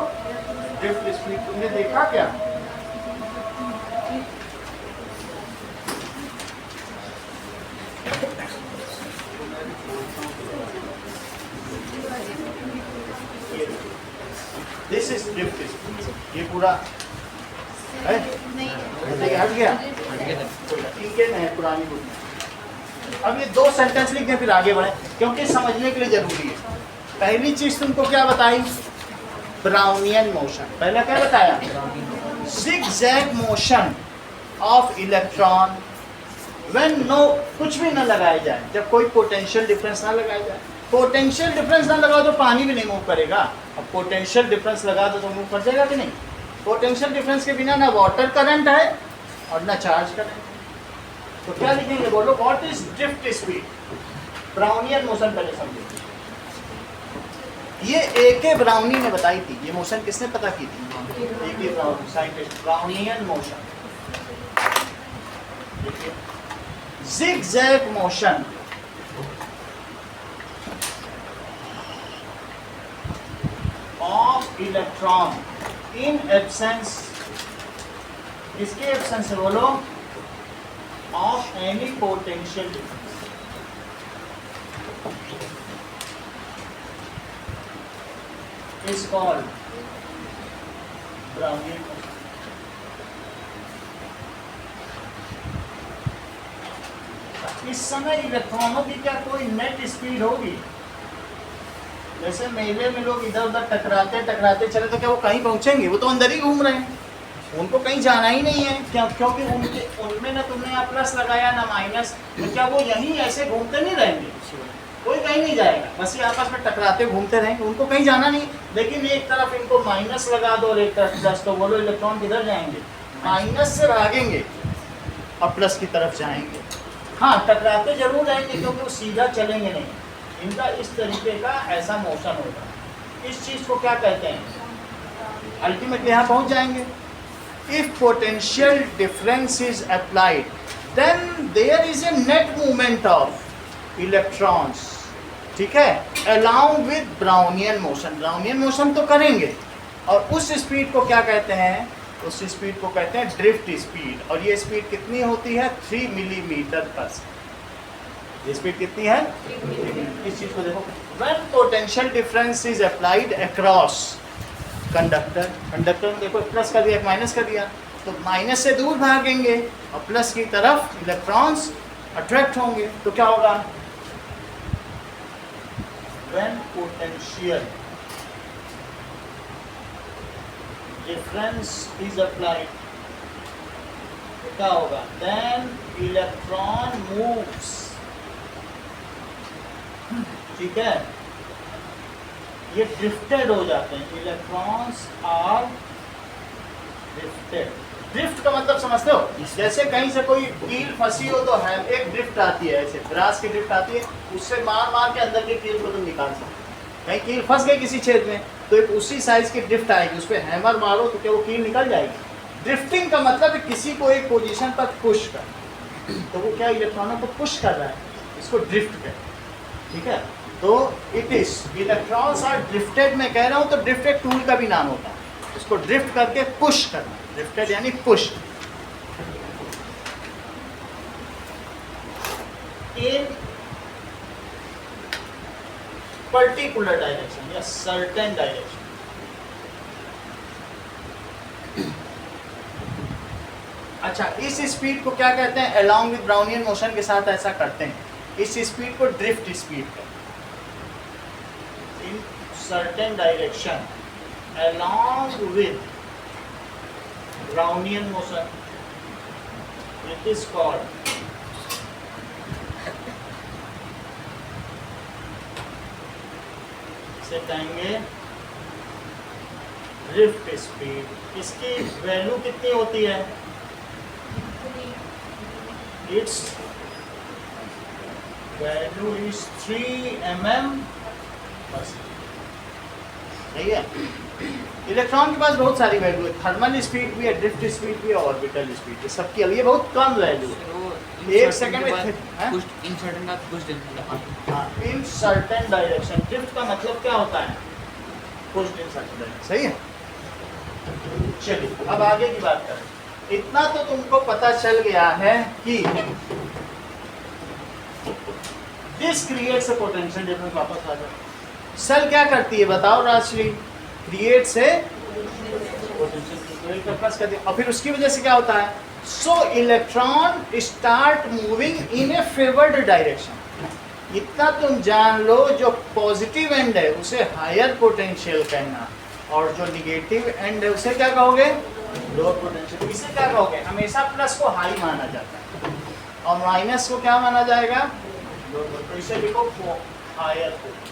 Drift speed. तुमने देखा क्या? This is drift speed. ये पूरा है? हट गया? ठीक है, मैं पुरानी बुक। अब ये 2 सेंटेंस लिख दें फिर आगे बढ़े, क्योंकि समझने के लिए जरूरी है। पहली चीज तुमको क्या बताई? Brownian motion. पहला क्या बताया? zigzag motion of electron when no, कुछ भी ना लगाया जाए, जब कोई पोटेंशियल डिफरेंस ना लगाया जाए। पोटेंशियल डिफरेंस ना लगाओ तो पानी भी नहीं मूव करेगा। अब पोटेंशियल डिफरेंस लगा दो तो मूव कर जाएगा कि नहीं? पोटेंशियल डिफरेंस के बिना ना वाटर करंट है और ना चार्ज करंट। तो क्या लिखेंगे बोलो? What is drift speed? Brownian motion पहले समझो। ये ए.के. ब्राउनी ने बताई थी। ये मोशन किसने पता की थी? A K. Brownie, scientist. Brownian motion. देखिए, zigzag motion of electron in absence, किसके एब्सेंस है बोलो? Of any potential difference. is called Brownian motion. इस समय इलेक्ट्रॉनों की क्या कोई नेट स्पीड होगी? जैसे मेले में लोग इधर उधर टकराते टकराते चले तो क्या वो कहीं पहुंचेंगे? वो तो अंदर ही घूम रहे हैं, उनको कहीं जाना ही नहीं है। क्या? क्योंकि उनमें ना तुमने यहाँ प्लस लगाया ना माइनस, तो क्या वो यहीं ऐसे घूमते नहीं रहेंगे? कोई कहीं नहीं जाएगा, बस ये आपस में टकराते घूमते रहेंगे, उनको कहीं जाना नहीं। लेकिन एक तरफ इनको माइनस लगा दो और एक तरफ प्लस, तो बोलो इलेक्ट्रॉन किधर जाएंगे? माइनस से भागेंगे और प्लस की तरफ जाएंगे। हाँ, टकराते जरूर रहेंगे क्योंकि वो सीधा चलेंगे नहीं। इनका इस तरीके का ऐसा मोशन होगा। इस चीज को क्या कहते हैं? अल्टीमेटली यहाँ पहुंच जाएंगे। If potential difference is applied then there is a net movement of electrons, ठीक है, along with Brownian motion. Brownian motion तो करेंगे और उस स्पीड को क्या कहते हैं? उस स्पीड को कहते हैं ड्रिफ्ट स्पीड। और ये स्पीड कितनी होती है? 3 मिलीमीटर पर सेकेंड। ये स्पीड कितनी है? इस चीज को देखो, when potential difference is applied across conductor. Conductor में देखो प्लस कर दिया, माइनस कर दिया, तो माइनस से दूर भागेंगे और प्लस की तरफ इलेक्ट्रॉन्स अट्रैक्ट होंगे। तो क्या होगा? When potential difference is applied, क्या होगा? देन इलेक्ट्रॉन मूव्स, ठीक है, ये ड्रिफ्टेड हो जाते हैं। Electrons are drifted. ड्रिफ्ट का मतलब समझते हो? जैसे कहीं से कोई कील फंसी हो तो है एक ड्रिफ्ट आती है, ऐसे ब्रास की ड्रिफ्ट आती है, उससे मार मार के अंदर के कील को तुम निकाल सकते हो। कहीं कील फंस गई किसी छेद में तो एक उसी साइज की ड्रिफ्ट आएगी, उस पर हैमर मारो तो क्या वो कील निकल जाएगी? ड्रिफ्टिंग का मतलब है किसी को एक पोजीशन पर पुश कर, तो वो क्या इलेक्ट्रॉनों को पुश कर रहा है, इसको ड्रिफ्ट कहते हैं, ठीक है। तो it is electrons are drifted, मैं कह रहा हूँ तो ड्रिफ्ट एक टूल का भी नाम होता है, इसको ड्रिफ्ट करके पुश करना। ड्रिफ्टेड यानी पुश इन पर्टिकुलर डायरेक्शन या सर्टेन डायरेक्शन। अच्छा, इस स्पीड को क्या कहते हैं? अलोंग विद ब्राउनियन मोशन के साथ ऐसा करते हैं। इस स्पीड को ड्रिफ्ट स्पीड कहते हैं। In certain direction along with Brownian motion, it is called इसे कहेंगे ड्रिफ्ट स्पीड। इसकी वैल्यू कितनी होती है? इट्स वैल्यू इज 3 mm पर सेकेंड। सही है। इलेक्ट्रॉन के पास बहुत सारी वैल्यू है, थर्मल स्पीड भी है, ड्रिफ्ट स्पीड भी है, ऑर्बिटल स्पीड भी, सबकी अलग, ये बहुत कम वैल्यू है। एक सेकंड में इन सर्टेन का कुछ दिन इन सर्टेन डायरेक्शन। ड्रिफ्ट का मतलब क्या होता है? Pushed in certain direction. सही है। चलिए अब आगे की बात करें। इतना तो तुमको पता चल गया है कि this creates a potential difference. वापस आ जाओ। सेल क्या करती है बताओ राजश्री? क्रिएट से पोटेंशियल प्लस करती है, और फिर उसकी वजह से क्या होता है? सो electron start moving in A favoured direction. इतना तुम जान लो, जो पॉजिटिव एंड है उसे हायर पोटेंशियल कहना, और जो निगेटिव एंड है उसे क्या कहोगे? Lower potential. इसे क्या कहोगे? हमेशा प्लस को हाई माना जाता है और माइनस को क्या माना जाएगा? लोअर। तो इसे लिखो हायर पोटेंशियल।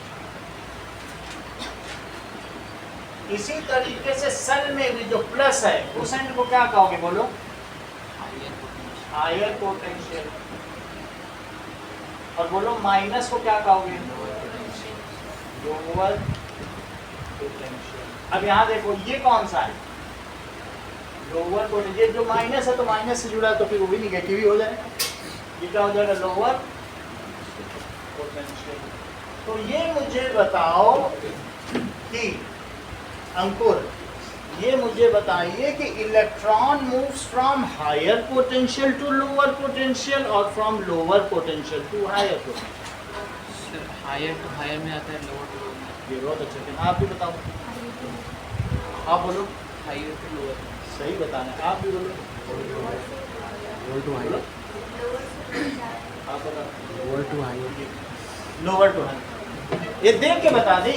इसी तरीके से सेल में भी जो प्लस है उस एंड को क्या कहोगे? बोलो। Higher potential. और बोलो माइनस को क्या कहोगे? Lower potential. अब यहाँ देखो ये कौन सा है? Lower potential. जो माइनस है तो माइनस से जुड़ा है तो फिर वो भी निगेटिव ही हो जाएगा। ये क्या हो जाएगा? Lower potential. तो ये मुझे बताओ कि अंकुर, ये मुझे बताइए कि electron moves from higher potential to lower potential और from lower potential to higher potential. Higher to higher में आता है, लोअर टू लोअर में। ये बहुत अच्छा है। आप भी बताओ। आप बोलो। Higher to lower. सही बताना है। आप भी बोलो। Lower to high. आप बताओ। Lower to high. Lower to high. ये देख के बता दी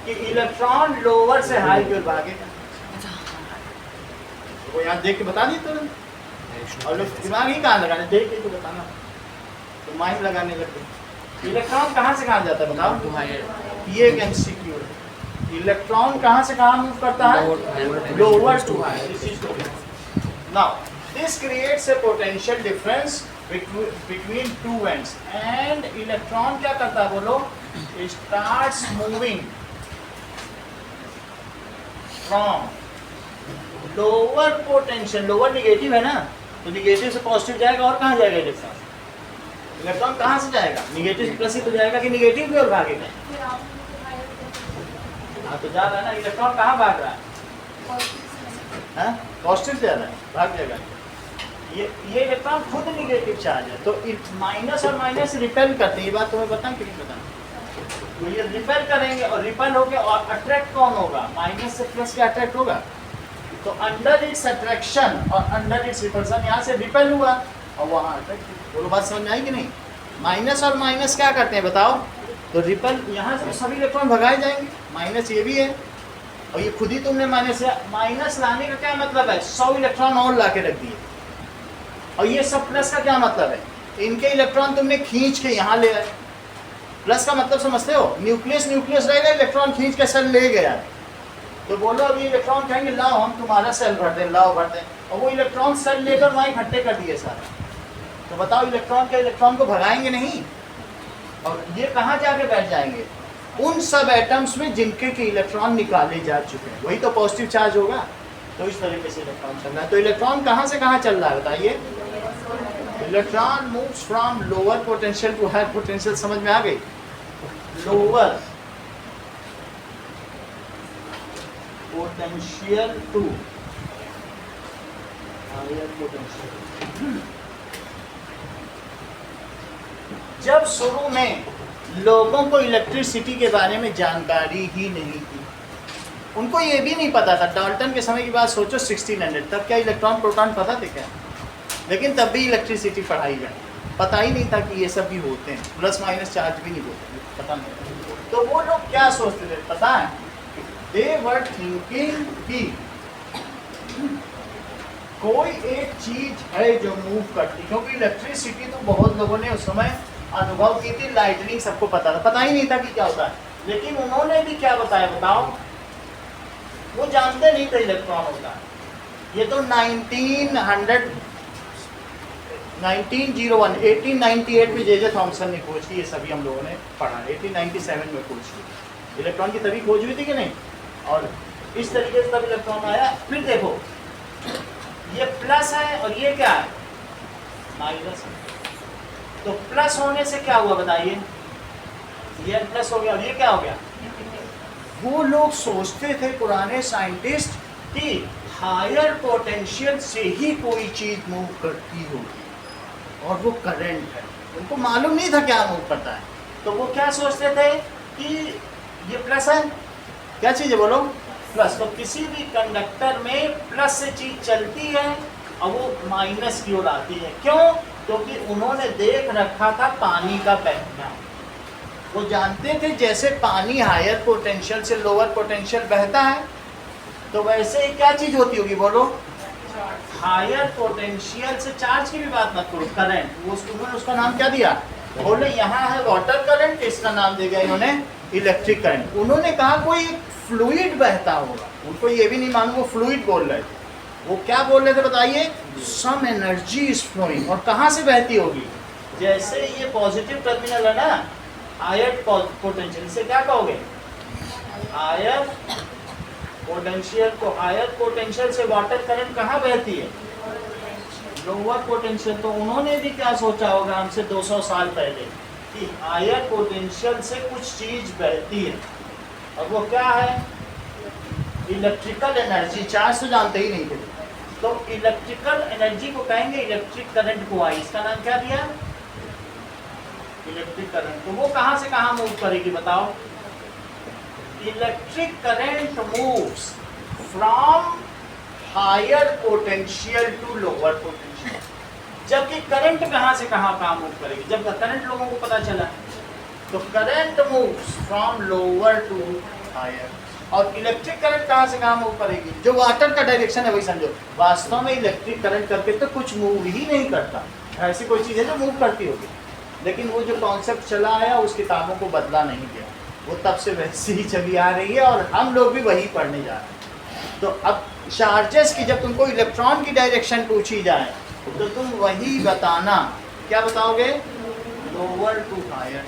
कि इलेक्ट्रॉन लोअर से हाई की ओर भागेगा। वो यहाँ देख के बता दी तुरंत। और लोग दिमाग ही कहाँ लगाने, देख के तो बताना, तो माइंड लगाने लगते। इलेक्ट्रॉन कहाँ से कहाँ जाता है बताओ? To higher. ये एक एमसीक्यू है। इलेक्ट्रॉन कहाँ से कहाँ मूव करता है? Lower to higher. Now this creates a potential difference between two ends and electron क्या करता है? बोलो। starts moving from lower potential। Lower negative है ना, तो निगेटिव से पॉजिटिव जाएगा और कहाँ जाएगा इलेक्ट्रॉन? इलेक्ट्रॉन कहाँ से जाएगा? निगेटिव से प्लस ही तो जाएगा कि निगेटिव की ओर भागेगा? हाँ तो जा रहा है ना। इलेक्ट्रॉन कहाँ भाग रहा है? पॉजिटिव से जा रहा है, भाग जाएगा। ये इलेक्ट्रॉन खुद निगेटिव चार्ज है, तो माइनस और माइनस रिपेल करते हैं। ये बात तुम्हें पता कि नहीं पता? तो ये रिपेल करेंगे और रिपेल हो गया, और अट्रैक्ट कौन होगा? माइनस से प्लस के अट्रैक्ट होगा। तो अंडर इट्स अट्रैक्शन और अंडर इट्स रिपल्सन यहाँ से रिपेल हुआ और वहाँ अट्रैक्ट। बोलो बात समझ में आई कि नहीं? माइनस और माइनस क्या करते हैं बताओ? तो रिपेल, यहाँ से सभी इलेक्ट्रॉन भगाए जाएंगे। माइनस ये भी है, और ये खुद ही तुमने माइनस लाने का क्या मतलब है? 100 इलेक्ट्रॉन और ला के रख दिए। और ये सब प्लस का क्या मतलब है? इनके इलेक्ट्रॉन तुमने खींच के यहाँ ले आए। प्लस का मतलब समझते हो? न्यूक्लियस न्यूक्लियस रहेगा, इलेक्ट्रॉन खींच के सेल ले गया। तो बोलो अभी इलेक्ट्रॉन कहेंगे लाओ हम तुम्हारा सेल भर दें, लाओ भर दें, और वो इलेक्ट्रॉन सेल लेकर वहाँ इकट्ठे कर दिए सारा। तो बताओ इलेक्ट्रॉन के इलेक्ट्रॉन को भगाएंगे नहीं, और ये कहाँ जाके बैठ जाएंगे? उन सब एटम्स में जिनके के इलेक्ट्रॉन निकाले जा चुके हैं, वही तो पॉजिटिव चार्ज होगा। तो इस तरीके से इलेक्ट्रॉन चल रहा है। तो इलेक्ट्रॉन कहाँ से कहाँ चल रहा है बताइए? Electron moves from lower potential to higher potential. समझ में आ गई? Lower potential to higher potential. जब शुरू में लोगों को इलेक्ट्रिसिटी के बारे में जानकारी ही नहीं थी, उनको ये भी नहीं पता था। डाल्टन के समय की बात सोचो, 1600 तब क्या इलेक्ट्रॉन प्रोटॉन पता थे क्या? लेकिन तब भी इलेक्ट्रिसिटी पढ़ाई गई, पता ही नहीं था कि ये सब भी होते हैं, प्लस माइनस चार्ज भी नहीं होते, पता नहीं। तो वो लोग क्या सोचते थे पता है? दे वर थिंकिंग कि कोई एक चीज है जो मूव करती, क्योंकि इलेक्ट्रिसिटी तो बहुत लोगों ने उस समय अनुभव की थी। लाइटनिंग सबको पता था, पता ही नहीं था कि क्या होता है। लेकिन उन्होंने भी क्या बताया बताओ, वो जानते नहीं थे इलेक्ट्रॉन होता है। ये तो 1898 में जे थॉमसन ने खोज की, ये सभी हम लोगों ने पढ़ा। 1897 में खोज की इलेक्ट्रॉन की, तभी खोज हुई थी कि नहीं, और इस तरीके से तब इलेक्ट्रॉन आया। फिर देखो ये प्लस है और ये क्या है, माइनस है। तो प्लस होने से क्या हुआ बताइए, ये प्लस हो गया और ये क्या हो गया। वो लोग सोचते थे पुराने साइंटिस्ट कि हायर पोटेंशियल से ही कोई चीज मूव करती होगी और वो करंट है, उनको मालूम नहीं था क्या मूव करता है। तो वो क्या सोचते थे कि ये प्लस है, क्या चीज़ है बोलो, प्लस। तो किसी भी कंडक्टर में प्लस से चीज चलती है और वो माइनस की ओर आती है। क्यों? क्योंकि उन्होंने देख रखा था पानी का बहना। वो जानते थे जैसे पानी हायर पोटेंशियल से लोअर पोटेंशियल बहता है, तो वैसे ही क्या चीज होती होगी बोलो, हायर पोटेंशियल से चार्ज की भी बात मत करो, करंट। वो उन्होंने उसका नाम क्या दिया, बोले यहाँ है वाटर करंट, इसका नाम दे गया इन्होंने इलेक्ट्रिक करंट। उन्होंने कहा कोई फ्लूइड बहता होगा, उनको ये भी नहीं मालूम वो फ्लूइड बोल रहे थे। वो क्या बोल रहे थे बताइए, सम एनर्जी इज फ्लोइंग। और कहाँ से बहती होगी, जैसे ये पॉजिटिव टर्मिनल है ना, हायर पोटेंशियल, इसे क्या कहोगे, हायर पोटेंशियल को। हायर पोटेंशियल से वाटर करंट कहाँ बहती है, लोअर पोटेंशियल। तो उन्होंने भी क्या सोचा होगा हमसे 200 साल पहले कि हायर पोटेंशियल से कुछ चीज बहती है, और वो क्या है, इलेक्ट्रिकल एनर्जी। चार्ज तो जानते ही नहीं थे, तो इलेक्ट्रिकल एनर्जी को कहेंगे इलेक्ट्रिक करंट को आई, इसका नाम क्या दिया, इलेक्ट्रिक करंट। तो वो कहाँ से कहाँ मूव करेगी बताओ, electric current moves from higher potential to lower potential. जबकि करंट कहाँ से कहाँ मूव करेगी, जब करंट लोगों को पता चला, तो current moves from lower to higher. और इलेक्ट्रिक करंट कहाँ से कहाँ मूव करेगी, जो वाटर का डायरेक्शन है वही समझो। वास्तव में इलेक्ट्रिक करंट करके तो कुछ मूव ही नहीं करता, ऐसी कोई चीज़ है जो मूव करती होगी, लेकिन वो जो कॉन्सेप्ट चला आया उस किताबों को बदला नहीं गया, वो तब से वैसे ही चली आ रही है और हम लोग भी वही पढ़ने जा रहे हैं। तो अब चार्जेस की जब तुमको इलेक्ट्रॉन की डायरेक्शन पूछी जाए तो तुम वही बताना, क्या बताओगे, लोअर टू हायर,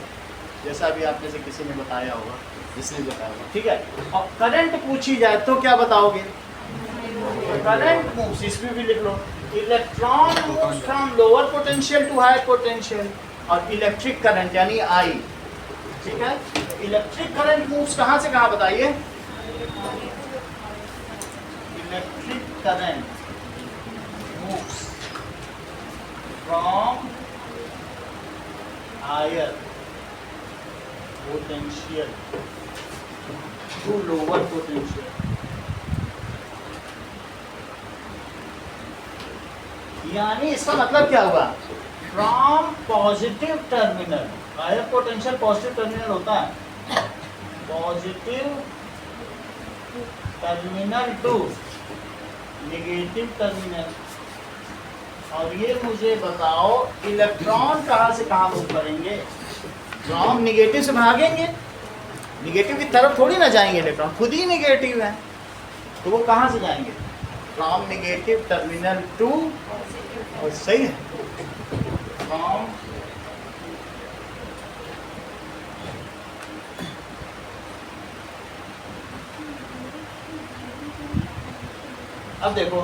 जैसा अभी आप में से किसी ने बताया होगा, जिसने बताया होगा, ठीक है। और करंट पूछी जाए तो क्या बताओगे, करंट मूव्स, इसमें भी लिख लो, electron moves from lower potential to higher potential. और इलेक्ट्रिक करंट यानी आई, ठीक है। इलेक्ट्रिक करंट मूव्स कहाँ से कहाँ बताइए, electric current moves from higher potential to lower potential. यानी इसका मतलब क्या हुआ, from positive terminal, higher potential positive terminal होता है, positive terminal to negative terminal. और ये मुझे बताओ इलेक्ट्रॉन कहाँ से कहाँ मूव करेंगे, फ्रॉम नेगेटिव से भागेंगे, नेगेटिव की तरफ थोड़ी ना जाएंगे, इलेक्ट्रॉन खुद ही नेगेटिव है, तो वो कहाँ से जाएंगे, फ्रॉम नेगेटिव टर्मिनल टू, और सही है, फ्रॉम अब देखो,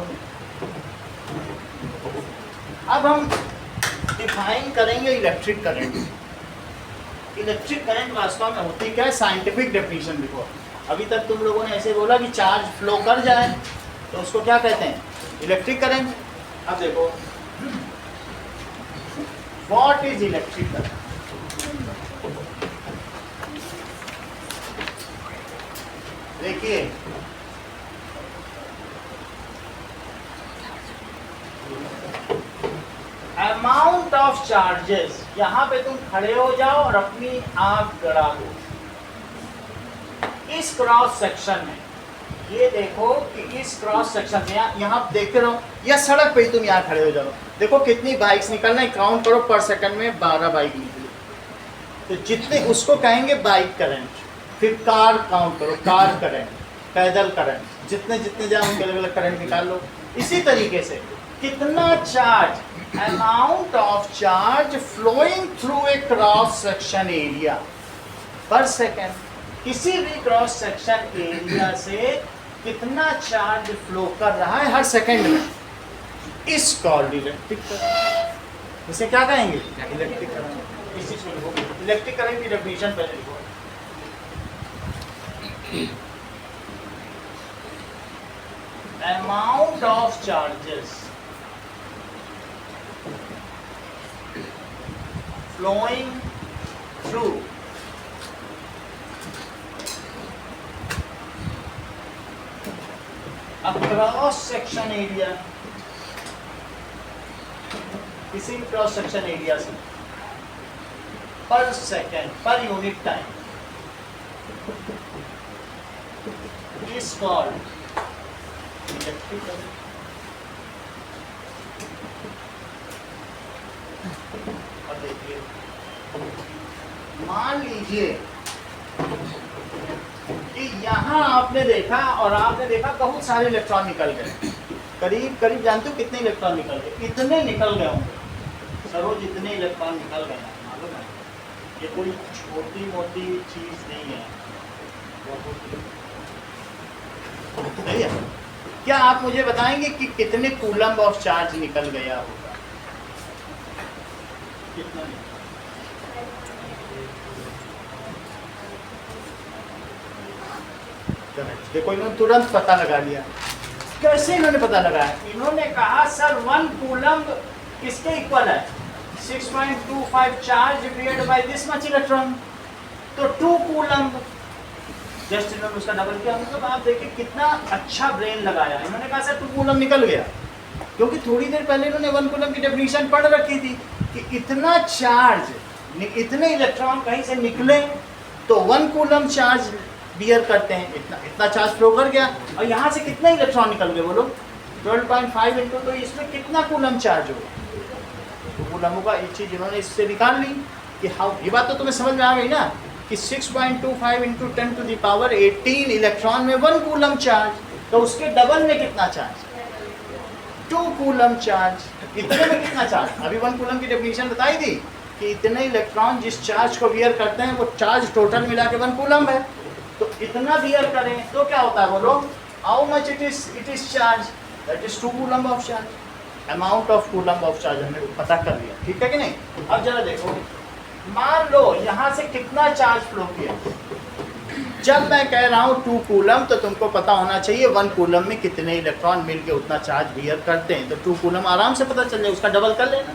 अब हम डिफाइन करेंगे इलेक्ट्रिक करंट। इलेक्ट्रिक करंट वास्तव में होती क्या है, साइंटिफिक डेफिनेशन लिखो। अभी तक तुम लोगों ने ऐसे बोला कि चार्ज फ्लो कर जाए तो उसको क्या कहते हैं, इलेक्ट्रिक करंट। अब देखो, व्हाट इज इलेक्ट्रिक करंट, देखिए अमाउंट ऑफ चार्जेस। यहां पे तुम खड़े हो जाओ और अपनी आंख गड़ा दो इस क्रॉस सेक्शन में, ये देखो कि इस क्रॉस सेक्शन में यहाँ देखते रहो, या सड़क पे ही तुम यहाँ खड़े हो जाओ, देखो कितनी बाइक्स निकल रही, काउंट करो पर सेकंड में 12 बाइक निकली, तो जितने उसको कहेंगे बाइक करंट। फिर कार काउंट करो, कार करंट, पैदल करंट, जितने जितने जाओ उनके अलग अलग करंट निकाल लो। इसी तरीके से कितना charge, amount of charge flowing through a cross section area per second, किसी भी क्रॉस सेक्शन एरिया से कितना चार्ज फ्लो कर रहा है हर सेकंड में, इस कॉल्ड इलेक्ट्रिक करंट। इसे क्या कहेंगे? Electric current. इस चीज को लिखो, इलेक्ट्रिक करंट की डेफिनेशन पहले लिखो। Amount of charges flowing through a cross section area, किसी भी क्रॉस सेक्शन एरिया से पर second, per unit time, is called electric current. और देखिए, मान लीजिए कि यहाँ आपने देखा और आपने देखा बहुत सारे इलेक्ट्रॉन निकल गए, करीब करीब जानते हो कितने इलेक्ट्रॉन निकल गए? इतने निकल गए होंगे सरोज, इतने इलेक्ट्रॉन निकल गए हैं, मालूम है? ये कोई छोटी मोटी चीज नहीं है, नहीं है। क्या आप मुझे बताएंगे कि कितने कूलम्ब ऑफ चार्ज निकल गया होगा? कितना निकला? देखो इन्होंने तुरंत पता लगा लिया। कैसे इन्होंने पता लगाया? इन्होंने कहा सर 1 कूलम्ब किसके इक्वल है? 6.25 charge divided by this much electron, तो 2 कूलम्ब। जस्ट इन्होंने उसका डबल किया। मतलब आप देखिए कितना अच्छा ब्रेन लगाया। इन्होंने कहा सर 2 कूलम्ब निकल गया, क्योंकि थोड़ी देर पहले इन्होंने 1 कूलम्ब की डेफिनेशन पढ़ रखी थी कि इतना चार्ज, इतने इलेक्ट्रॉन कहीं से निकले तो 1 कूलम्ब चार्ज बियर करते हैं, इतना चार्ज फ्लो कर गया। और यहाँ से कितने इलेक्ट्रॉन निकल गए बोलो? 12.5 इंटू, तो इसमें कितना कूलम्ब चार्ज होगा? 2 कूलम्ब होगा। एक चीज़ इन्होंने इससे निकाल ली कि हाउ, ये बात तो तुम्हें समझ में आ गई ना कि 6.25 into 10 to the power 18 electron में 1 कूलम्ब चार्ज, तो उसके डबल में कितना चार्ज? 2 coulomb charge. इतने में कितना चार्ज? अभी 1 कूलम्ब की डेफिनेशन बताई थी कि इतने इलेक्ट्रॉन जिस चार्ज को बियर करते हैं वो चार्ज टोटल मिला के 1 कूलम्ब है। तो इतना बियर करें तो क्या होता है बोलो? How much it is charge? That is 2 coulomb of charge. Amount of coulomb of charge हमने पता कर लिया, ठीक है कि नहीं? अब जरा देखो, मान लो यहाँ से कितना चार्ज फ्लो किया। जब मैं कह रहा हूँ 2 कूलम्ब, तो तुमको पता होना चाहिए 1 कूलम्ब में कितने इलेक्ट्रॉन मिलके उतना चार्ज बियर करते हैं। तो 2 कूलम्ब आराम से पता चल जाए, उसका डबल कर लेना।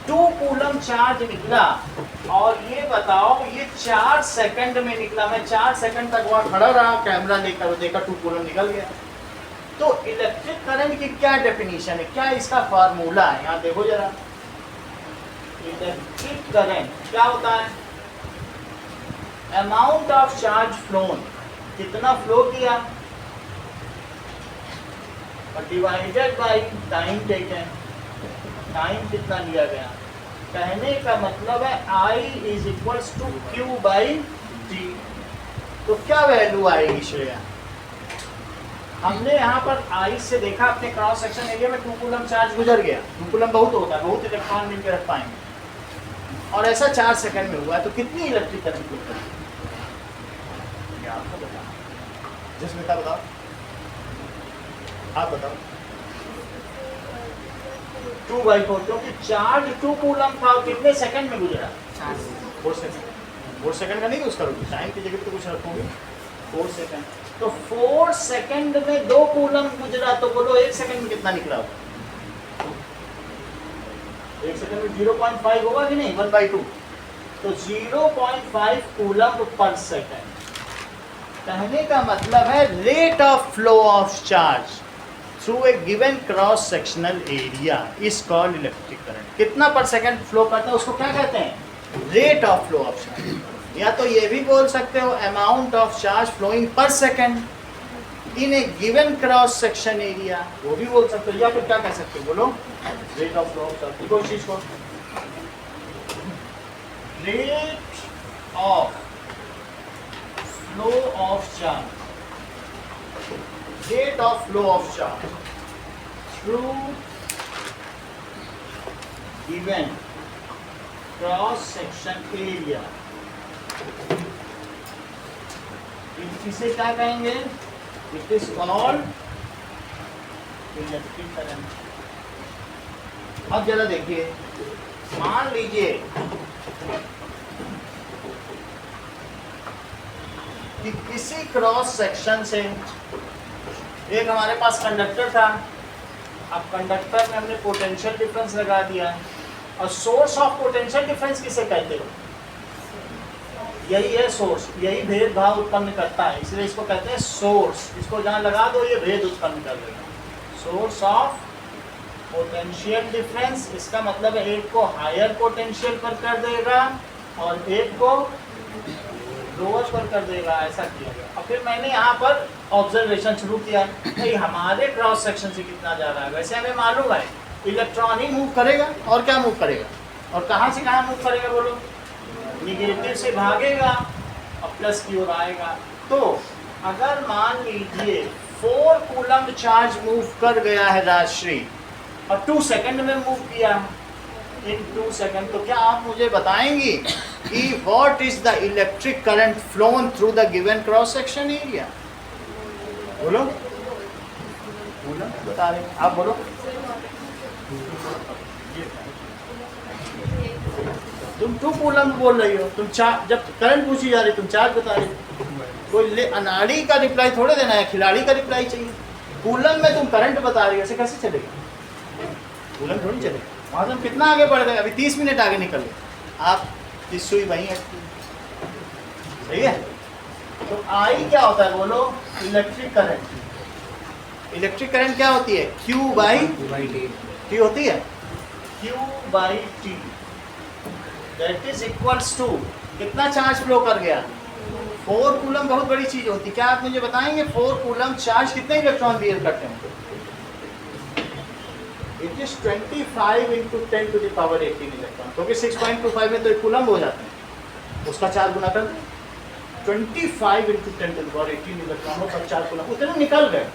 2 कूलम्ब चार्ज निकला, और ये बताओ ये 4 सेकंड में निकला। मैं 4 सेकंड तक वहाँ खड़ा रहा कैमरा लेकर, देखा 2 कूलम्ब निकल गया। तो इलेक्ट्रिक करंट की क्या डेफिनेशन है, क्या इसका फार्मूला है? यहाँ देखो जरा, इलेक्ट्रिक करंट क्या होता है? अमाउंट ऑफ चार्ज फ्लोन, कितना फ्लो किया, divided by time taken, time कितना लिया गया। कहने का मतलब है I is equals to Q by T। तो क्या वैल्यू आएगी श्रेया? हमने यहाँ पर I से देखा अपने क्रॉस सेक्शन एरिया में 2 कूलम्ब चार्ज गुजर गया। 2 कूलम्ब बहुत होता है, बहुत इलेक्ट्रॉन मिलकर रख पाएंगे, और ऐसा 4 सेकंड में हुआ है। तो कितनी इलेक्ट्रिक करंट फ्लो करेगी? आपको बताओ, जिसमें क्या बताओ, आप बताओ। 2/4, क्योंकि चार्ज 2 कूलम्ब था, कितने सेकंड में गुजरा? 4 सेकंड। 4 सेकंड का नहीं यूज करोगे, टाइम की जगह तो कुछ रखोगे। 4 सेकंड, तो 4 सेकंड में 2 कूलम्ब गुजरा, तो बोलो 1 सेकंड में कितना निकला होगा? 1 सेकंड में 0.5 होगा कि नहीं? 1/2, तो 0.5 कूलम्ब पर सेकंड। कहने का मतलब है rate of flow of charge through a given cross sectional area is called electric current. कितना पर सेकंड फ्लो करता है उसको क्या कहते हैं? Rate of flow of charge. या तो ये भी बोल सकते हो amount of charge flowing per second in a given cross section area, वो भी बोल सकते हो। या फिर क्या कह सकते हो बोलो? Rate of flow of charge. देखो चीज को, rate of flow of charge, rate of flow of charge through given cross section area, इसे क्या कहेंगे? It is called electric current. अब जरा देखिए, मान लीजिए कि किसी क्रॉस सेक्शन से एक हमारे पास कंडक्टर था। अब कंडक्टर में हमने पोटेंशियल डिफरेंस लगा दिया, और सोर्स ऑफ पोटेंशियल डिफरेंस किसे कहते हो? यही है सोर्स, यही भेदभाव उत्पन्न करता है, इसलिए इसको कहते हैं सोर्स। इसको जहाँ लगा दो ये भेद उत्पन्न कर देगा, सोर्स ऑफ पोटेंशियल डिफरेंस। इसका मतलब है एक को हायर पोटेंशियल पर कर देगा और एक को लोअर पर कर देगा, ऐसा किया गया। और फिर मैंने यहाँ पर ऑब्जर्वेशन शुरू किया, भाई हमारे क्रॉस सेक्शन से कितना जा रहा है। वैसे हमें मालूम है इलेक्ट्रॉन ही मूव करेगा, और क्या मूव करेगा, और कहाँ से कहाँ मूव करेगा बोलो? निगेटिव से भागेगा और प्लस की ओर आएगा। तो अगर मान लीजिए 4 कूलम चार्ज मूव कर गया है राजश्री, और 2 सेकंड में मूव किया इन 2 सेकंड, तो क्या आप मुझे बताएंगी कि what is the electric current phloem through the given cross section area? बोलो बोलो, बता रहे आप, बोलो। तुम 2 कूलम बोल रही हो, तुम जब करंट पूछी जा रही तुम चार्ज बता रही हो। कोई अनाड़ी का रिप्लाई थोड़े देना है, खिलाड़ी का रिप्लाई चाहिए। कूलम में तुम करंट बता रही हो, ऐसे कैसे चलेगा? कूलम थोड़ी चलेगा। वहाँ से हम कितना आगे बढ़ गए, अभी 30 मिनट आगे निकल गए, आप की सुई वहीं है, सही है। तो आई क्या होता है बोलो? Electric current. इलेक्ट्रिक करंट क्या होती है? Q बाई टी होती है, Q by T, that is equals to कितना चार्ज फ्लो कर गया? 4 कूलम। बहुत बड़ी चीज होती है। क्या आप मुझे बताएंगे 4 कूलम चार्ज कितने इलेक्ट्रॉन बियर करते हैं? It is 25 into 10 to the power 18 electron, क्योंकि 6.25 में तो एक कूलम हो जाता है, उसका 4 गुना कर 25 into 10 to the power 18 electron हो, 4 कूलम उतने निकल गए।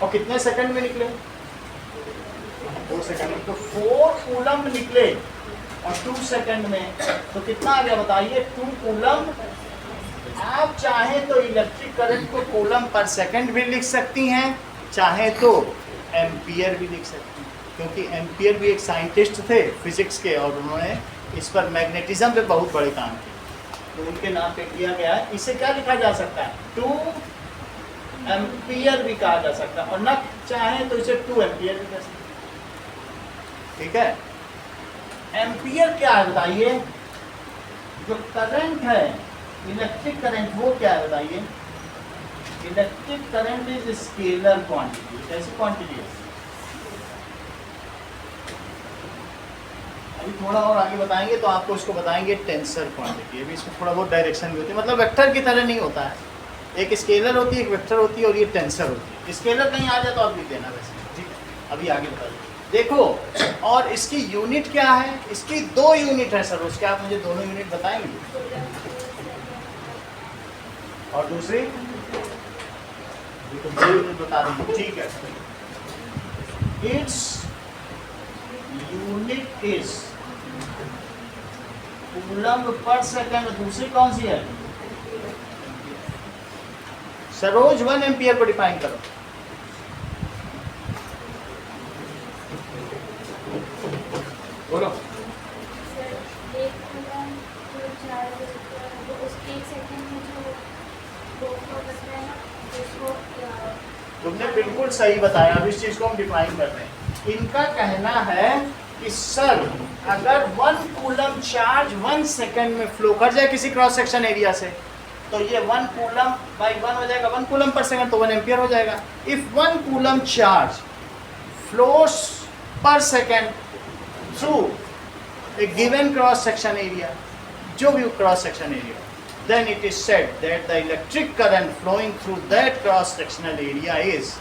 और कितने सेकंड में निकले? 4 सेकंड में। तो 4 कूलम निकले और 2 सेकंड में, तो कितना आ गया बताइए? 2 कूलम। आप चाहे तो इलेक्ट्रिक करंट को कूलम पर सेकंड भी लिख सकती हैं, चाहे तो एम्पियर भी लिख सकती हैं, क्योंकि एम्पियर भी एक साइंटिस्ट थे फिजिक्स के, और उन्होंने इस पर मैग्नेटिज्म पे बहुत बड़े काम किए, तो उनके नाम पे किया गया है। इसे क्या लिखा जा सकता है? 2 एम्पियर भी कहा जा सकता है, और न चाहे तो इसे 2 एम्पियर भी कह सकते हैं। ठीक है। एम्पियर क्या है बताइए? जो करंट है, इलेक्ट्रिक करंट, वो क्या है बताइए? Electric current is scalar quantity. कैसी क्वांटिटी है? अभी थोड़ा और आगे बताएंगे तो आपको इसको बताएंगे टेंसर क्वांटिटी। अभी इसमें थोड़ा बहुत डायरेक्शन भी होती है, मतलब वेक्टर की तरह नहीं होता है, एक स्केलर होती है, एक वेक्टर होती है, और ये टेंसर होती है। स्केलर कहीं आ जाए तो आप लिख देना वैसे, ठीक है। अभी आगे बता दीजिए। देखो, और इसकी यूनिट क्या है? इसकी 2 यूनिट है सर, उसके आप मुझे दोनों यूनिट बताएंगे? और दूसरी तो 2 यूनिट बता देंगे, ठीक है। Its unit is coulomb per second. दूसरी कौन सी है? सरोज 1 एम्पियर को डिफाइन करो। बोलो। तुमने बिल्कुल सही बताया, अब इस चीज को हम डिफाइन कर रहे हैं। इनका कहना है कि सर अगर 1 कूलम चार्ज 1 सेकंड में फ्लो कर जाए किसी क्रॉस सेक्शन एरिया से, तो ये 1 कूलम बाई 1 हो जाएगा, 1 कूलम पर सेकंड, तो 1 एम्पियर हो जाएगा। इफ 1 कूलम चार्ज फ्लोस पर second through a given cross section area, जो भी cross section area, then it is said that the electric current flowing through that cross sectional area is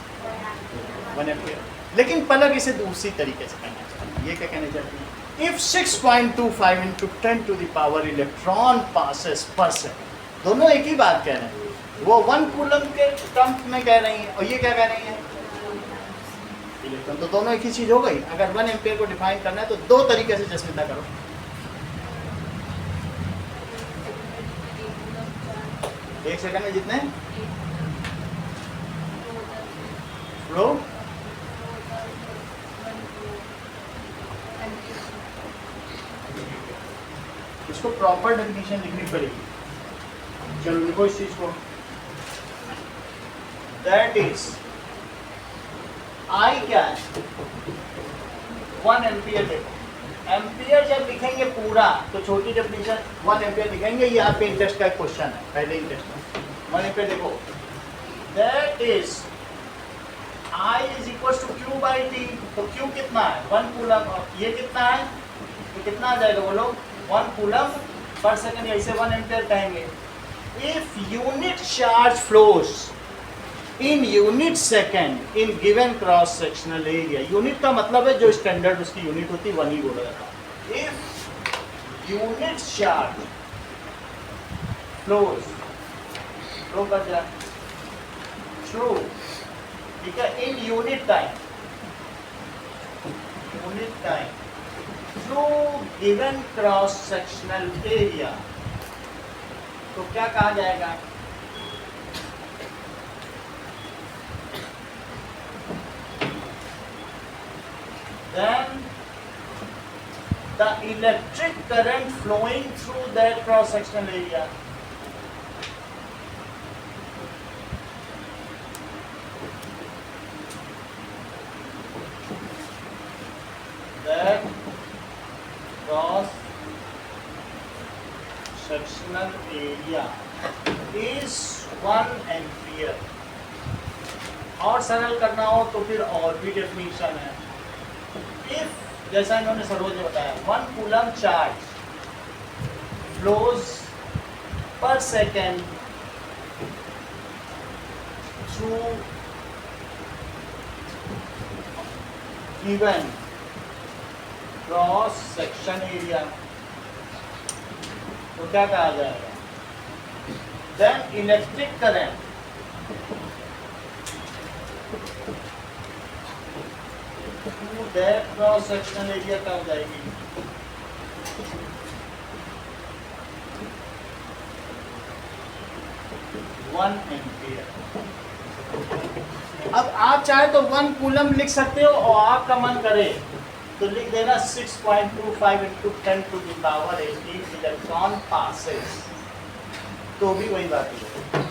1 ampere। लेकिन पलक इसे दूसरी तरीके से करना चाहते हैं। ये क्या कहना चाहते हैं? If 6.25 into 10 to the power electron passes per second, दोनों एक ही बात कह रहे हैं। वो 1 कूलम के टर्म्स में कह रही हैं और ये क्या कह रही हैं, इलेक्ट्रॉन। तो दोनों एक ही चीज हो गई। अगर 1 एम्पियर को डिफाइन करना है तो दो तरीके से जस्मिता करो। एक सेकंड में जितने फ्लो, इसको प्रॉपर डेफिनेशन लिखनी पड़ेगी। चलो लिखो इस चीज को। दैट इज आई क्या है, 1 एम्पियर। देखो एम्पियर जब लिखेंगे पूरा तो छोटी डेफिनेशन 1 एम्पियर लिखेंगे। ये आपके इंटरेस्ट का क्वेश्चन है, पहले इंटरेस्ट में 1 एम्पियर। देखो that is I is equal to Q by T. तो Q कितना है, 1 कूलम। ये कितना है, तो कितना आ जाएगा बोलो, 1 कूलम पर सेकंड, ऐसे 1 एम्पियर कहेंगे। If unit charge flows in unit second in given cross sectional area. Unit का मतलब है जो स्टैंडर्ड उसकी यूनिट होती है वही बोला जाता है। If unit charge flows, flow कर जाए थ्रू, ठीक है, in unit time through given cross sectional area, तो क्या कहा जाएगा, then the electric current flowing through that cross sectional area that cross sectional area is 1 ampere। और सरल करना हो तो फिर और भी डेफिनेशन है। इफ जैसा इन्होंने सरोज ने बताया 1 coulomb charge flows per second through given cross section area, तो क्या कहा जाएगा, then electric current that cross sectional area क्या हो जाएगी, वन एम्पियर। अब आप चाहे तो 1 कूलम लिख सकते हो और आपका मन करे तो लिख देना 6.25 into 10 to the power 18 electron passes, तो भी वही बात है।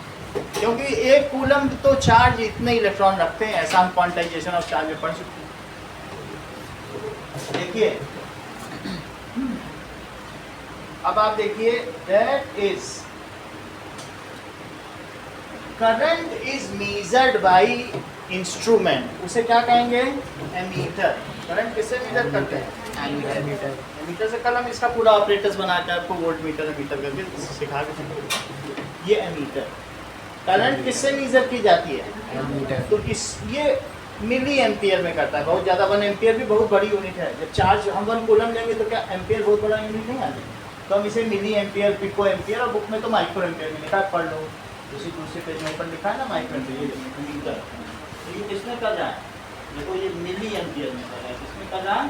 क्योंकि 1 कूलम तो चार्ज इतने इलेक्ट्रॉन रखते हैं, ऐसा हम क्वांटाइजेशन ऑफ चार्ज में पढ़ चुके हैं। देखिए अब आप देखिए, that is current is measured by instrument, उसे क्या कहेंगे, एमीटर। करंट किससे मेजर करते हैं, एमीटर। एमीटर से कल हम इसका पूरा ऑपरेटर्स बना के आपको वोल्ट मीटर एमीटर करके सिखा के, ये एमीटर। करंट किससे मेजर की जाती है, एमीटर। तो इस ये मिली एम्पियर में करता है, बहुत ज़्यादा। 1 एम्पियर भी बहुत बड़ी यूनिट है। जब चार्ज हम 1 कूलम लेंगे तो क्या एम्पियर बहुत बड़ा यूनिट नहीं आ जाएगा, तो हम इसे मिली एम्पियर, पिको एम्पियर, और बुक में तो माइक्रो एम्पियर में लिखा है, पढ़ लो। उसी दूसरे पेज में ऊपर लिखा है ना माइक्रो एम्पियर, ये मीटर। तो ये किसमें कर रहा है, देखो ये मिली एम्पियर में कर रहा है, किसमें कर रहा है,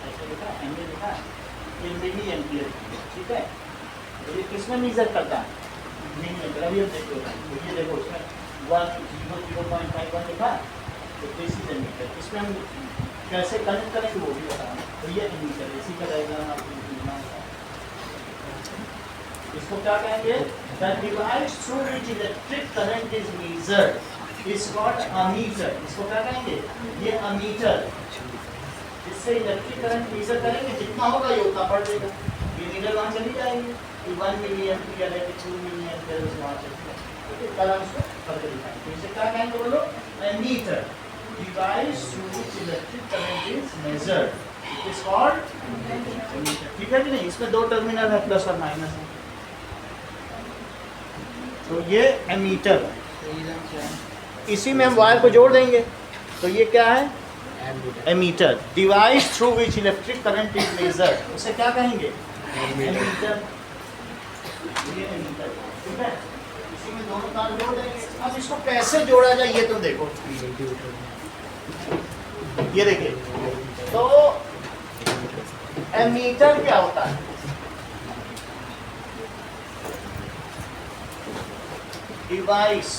ऐसे लिखा है, एम्पियर लिखा है, ये मिली एम्पियर, ठीक है। तो ये किसमें मेजर करता है, मिली एम्पियर। अभी हम देखो, तो ये देखो इसमें 0.51 लिखा है, तो दिस इज एमीटर। इसमें हम कैसे कनेक्ट करेंगे वो भी बताना। तो ये एमीटर, इसी का डायग्राम आपको लिखना होगा। इसको क्या कहेंगे, the device through which electric current is measured is called ammeter. इसको क्या कहेंगे, ये अमीटर। इससे इलेक्ट्रिक करंट मेजर करेंगे, जितना होगा ये उतना पढ़ देगा। ये नीडल वहाँ चली जाएगी कि 1 मिली एम्पियर है कि 2 मिली एम्पियर, वहाँ चली जाएगी। कल हम इसको करके दिखाएंगे। तो इसे क्या कहेंगे बोलो, ammeter. Device through which electric current is measured is called ammeter. ठीक है कि नहीं, इसमें 2 टर्मिनल है, प्लस और माइनस है। तो ये एमीटर है, इसी में हम वायर को जोड़ देंगे, तो ये क्या है, ammeter. Device through which electric current is measured, उसे क्या कहेंगे, एमीटर। ये एमीटर। ठीक है, इसी में दोनों तार जोड़ देंगे। अब इसको कैसे जोड़ा जाए ये तो देखो, ये देखिए। तो एमीटर क्या होता है? Device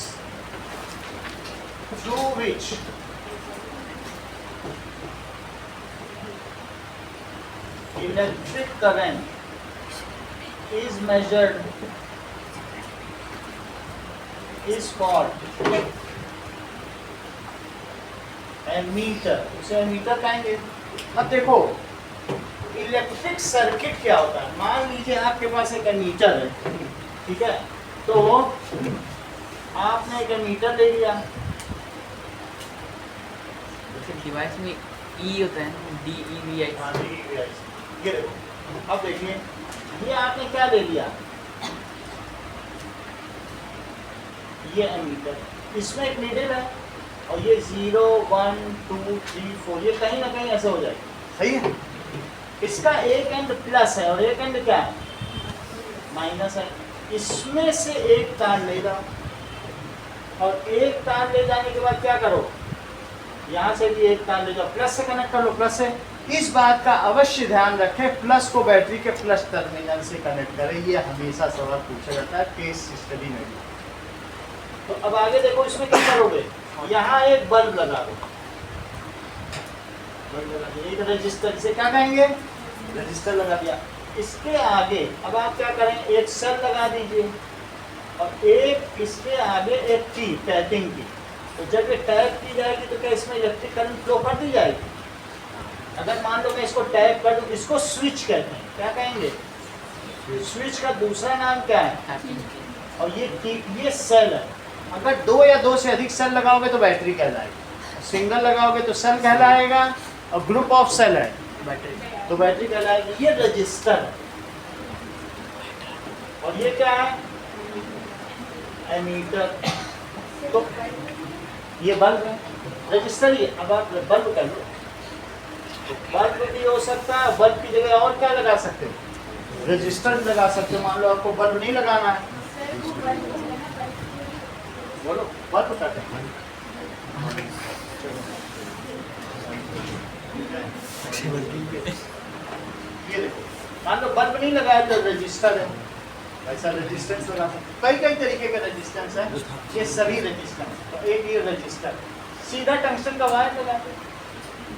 through which electric current is measured is called ammeter. उसे एमीटर कहेंगे। अब देखो इलेक्ट्रिक सर्किट क्या होता है। मान लीजिए आपके पास एक एमीटर है, ठीक है, तो आपने एक एमीटर ले लिया। डिवाइस में ई होता है, DEVI। हाँ, ये देखो, अब देखिए ये आपने क्या ले लिया, ये एमीटर, इसमें एक नीडल है और ये 0 1 2 3 4 ये कहीं ना कहीं ऐसे हो जाएगा, सही है। इसका एक एंड प्लस है और एक एंड क्या है, माइनस है। इसमें से एक तार ले जाओ और एक तार ले जाने के बाद क्या करो, यहाँ से भी एक तार ले जाओ, प्लस से कनेक्ट कर लो, प्लस से। इस बात का अवश्य ध्यान रखें, प्लस को बैटरी के प्लस टर्मिनल से कनेक्ट करें। ये हमेशा सवाल पूछा जाता है केस स्टडी में भी। तो अब आगे देखो, इसमें क्या करोगे, यहाँ एक बल्ब लगा दो, बल्ब लगा दिया, एक रजिस्टर, इसे क्या कहेंगे, रजिस्टर लगा दिया। इसके आगे अब आप क्या करें, एक सेल लगा दीजिए और एक इसके आगे एक की टैपिंग की। तो जब ये टैप की जाएगी तो क्या इसमें इलेक्ट्रिक करंट फ्लो कर दी जाएगी। अगर मान लो मैं इसको टैप कर दूं, इसको स्विच कहते हैं, क्या कहेंगे, स्विच का दूसरा नाम क्या है, और ये सेल है। अगर दो या दो से अधिक सेल लगाओगे तो बैटरी कहलाएगी, सिंगल लगाओगे तो सेल कहलाएगा, और ग्रुप ऑफ सेल है बैटरी तो बैटरी कहलाएगी। ये रजिस्टर है और ये क्या है, एमीटर। तो ये बल्ब है, रजिस्टर ही। अब आप बल्ब कर लो, बल्ब भी हो सकता है, बल्ब की जगह और क्या लगा सकते हो, रजिस्टर लगा सकते हो। मान लो आपको बल्ब नहीं लगाना है, बोलो बल्ब करते हैं। ये देखो, मान लो बल्ब नहीं लगाया तो रजिस्टर है, ऐसा रेजिस्टेंस लगा सकते। कई तरीके के रेजिस्टेंस है, ये सभी रेजिस्टेंस। तो एक ये रजिस्टर, सीधा टंगस्टन का वायर लगाते हैं।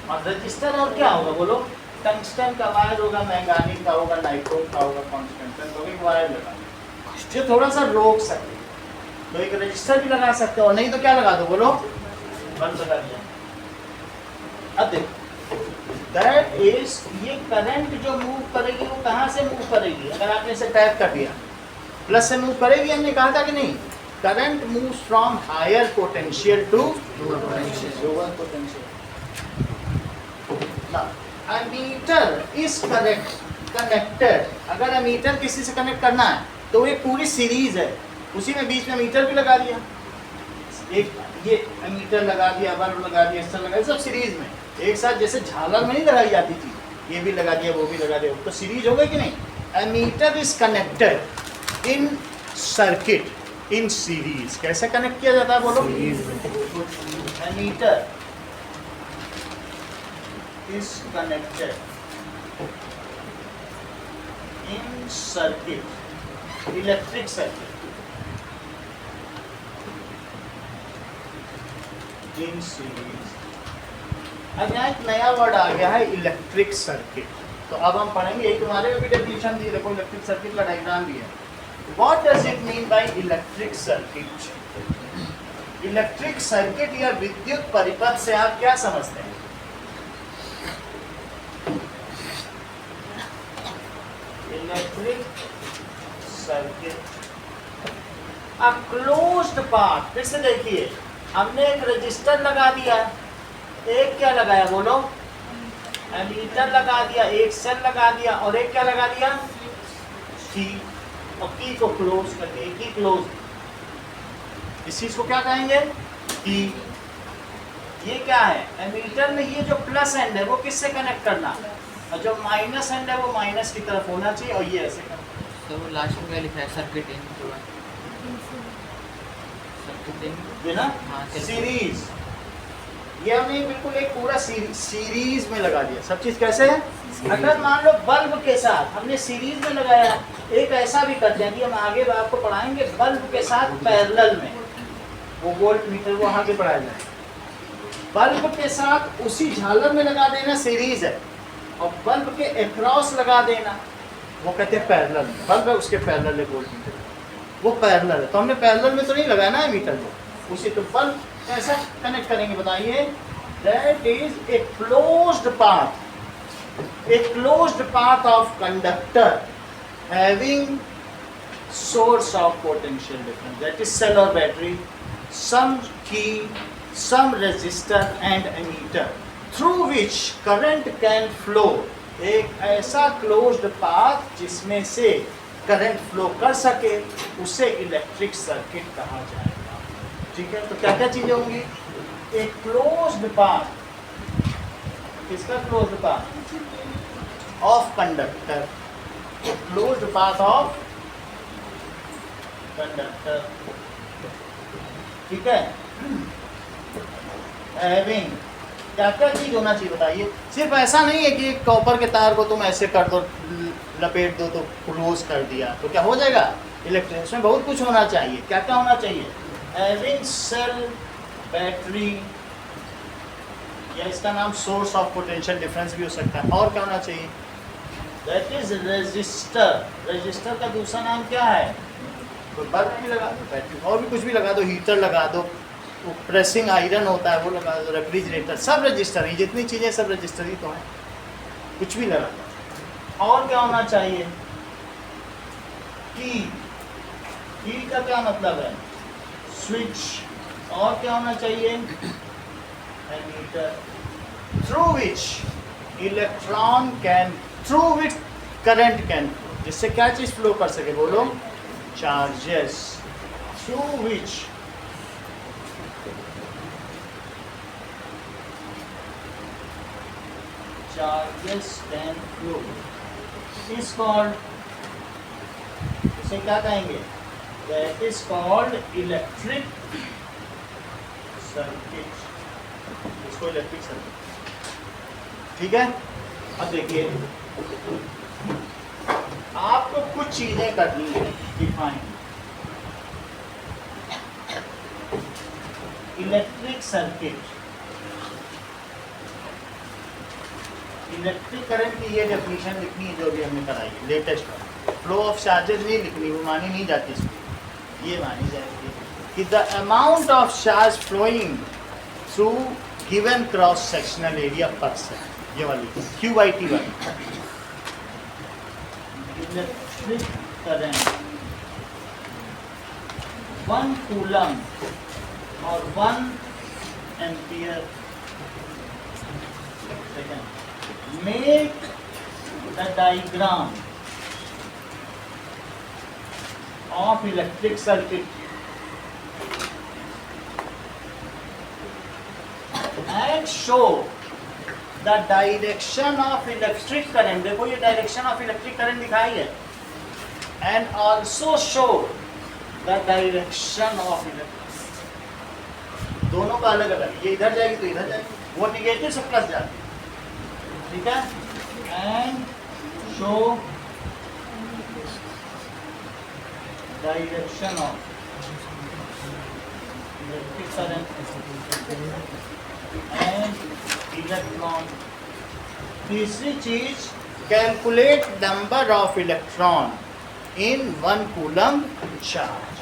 और रजिस्टर और क्या होगा बोलो, टंगस्टन का वायर होगा, मैंगानीज का होगा, नाइट्रोन का होगा, कॉन्स्टेंट तो एक वायर लगा जो थोड़ा सा रोक सके। तो एक रजिस्टर भी लगा सकते हो, और नहीं तो क्या लगा दो बोलो, बल्ब लगा दिया। अब देखो, दैट इज, ये करंट जो मूव करेगी वो कहाँ से मूव करेगी। अगर आपने इसे टैप कर दिया, प्लस से मूव करेगी, हमने कहा था कि नहीं, current moves from higher potential to lower potential. Ammeter is connected. अगर एमीटर किसी से कनेक्ट करना है तो ये पूरी सीरीज है, उसी में बीच में मीटर भी लगा दिया, एक ये एमीटर लगा दिया, बल्ब लगा दिया, सब लगा दिया, सब सीरीज में एक साथ। जैसे झालर में नहीं लगाई जाती थी, ये भी लगा दिया, वो भी लगा दिया, तो सीरीज हो गई कि नहीं। Ammeter is connected in circuit in series. कैसे कनेक्ट किया जाता है बोलो, ammeter is connected in circuit, electric circuit, in series। अब यहाँ एक नया वर्ड आ गया है, इलेक्ट्रिक सर्किट। तो अब हम पढ़ेंगे, यही तुम्हारे में भी डेफिनेशन दी, देखो इलेक्ट्रिक सर्किट का डायग्राम भी है। What does it mean by electric circuit? Electric circuit या विद्युत परिपथ से आप क्या समझते हैं। Electric circuit a closed path. फिर से देखिए, हमने एक रजिस्टर लगा दिया, एक क्या लगाया बोलो, एमीटर लगा दिया, एक सेल लगा दिया, और एक क्या लगा दिया, की, और की को क्लोज कर दिया, की क्लोज। इस चीज को क्या कहेंगे, की। ये क्या है, एमीटर में ये जो प्लस एंड है वो किससे कनेक्ट करना, और जो माइनस एंड है वो माइनस की तरफ होना चाहिए, और ये ऐसे करना। तो वो लास्ट में क्या लिखा है, सर्किट इन ये ना हाँ, चल। सीरीज, ये हमने बिल्कुल एक पूरा सीरीज में लगा दिया। सब चीज कैसे है? अगर मान लो बल्ब के साथ हमने सीरीज में लगाया, एक ऐसा भी करते हैं कि हम आगे आपको पढ़ाएंगे बल्ब के साथ पैरेलल में, वो वोल्ट मीटर वो आगे पढ़ाया जाए। बल्ब के साथ उसी झालर में लगा देना सीरीज है, और बल्ब के अक्रॉस लगा देना वो कहते हैं पैरेलल। बल्ब है उसके पैरेलल है वोल्ट मीटर, वो पैरेलल है। तो हमने पैरेलल में तो नहीं लगाया ना मीटर को, उसी तो बल्ब कैसा कनेक्ट करेंगे बताइए? That is a closed path, a closed path of conductor having source of potential difference, that is cell or battery, some key, some resistor and emitter through which current can flow। एक ऐसा closed path जिसमें से current flow कर सके, उसे electric circuit कहा जाएगा। ठीक है, तो क्या क्या चीजें होंगी? एक क्लोज्ड पाथ, किसका closed path? of conductor, a closed path of conductor, ठीक है। having क्या क्या चीज होना चाहिए बताइए? सिर्फ ऐसा नहीं है कि कॉपर के तार को तुम ऐसे कर दो, लपेट दो तो क्लोज कर दिया तो क्या हो जाएगा? इलेक्ट्रिक, इसमें बहुत कुछ होना चाहिए। क्या क्या होना चाहिए? having सेल, बैटरी, या इसका नाम सोर्स ऑफ पोटेंशियल डिफरेंस भी हो सकता है। और क्या होना चाहिए? That is resistor. रेजिस्टर का दूसरा नाम क्या है? तो बल्ब भी लगा दो, बैटरी और भी कुछ भी लगा दो, हीटर लगा दो, वो प्रेसिंग आयरन होता है वो लगा दो, रेफ्रिजरेटर, सब रजिस्टर है। जितनी चीज़ें सब रजिस्टर ही तो हैं, कुछ भी लगा दो। और क्या होना चाहिए? की का क्या मतलब है? स्विच। और क्या होना चाहिए? Ammeter, through which electron can, through which current can flow, जिससे क्या चीज फ्लो कर सके? बोलो, charges. through which charges can flow is called, इसे क्या कहेंगे? that is called electric circuit, इसको इलेक्ट्रिक सर्किट। ठीक है, अब देखिए आपको कुछ चीजें करनी है define. Electric circuit, electric current की ये डेफिनेशन लिखनी है जो भी हमने कराई है लेटेस्ट। फ्लो ऑफ चार्जेस नहीं लिखनी, वो मानी नहीं जाती इसमें, ये मानी जाएगी कि the amount of charge flowing through given cross sectional area per second, ये वाली Q/T वाली। इलेक्ट्रिक करंट 1 कूलम और 1 ampere second. Make the diagram of electric circuit and show the direction of electric current। देखो ये direction of electric current दिखाई है, and also show the direction of electric, दोनों का अलग अलग, ये इधर जाएगी तो इधर जाएगी, वो निगेटिव से प्लस जाती है। ठीक है, and show direction of electric current and electron। तीसरी चीज, calculate number of electron in 1 coulomb charge.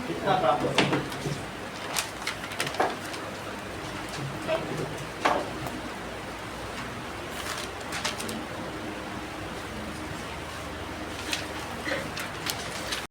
कितना प्राप्त होगा?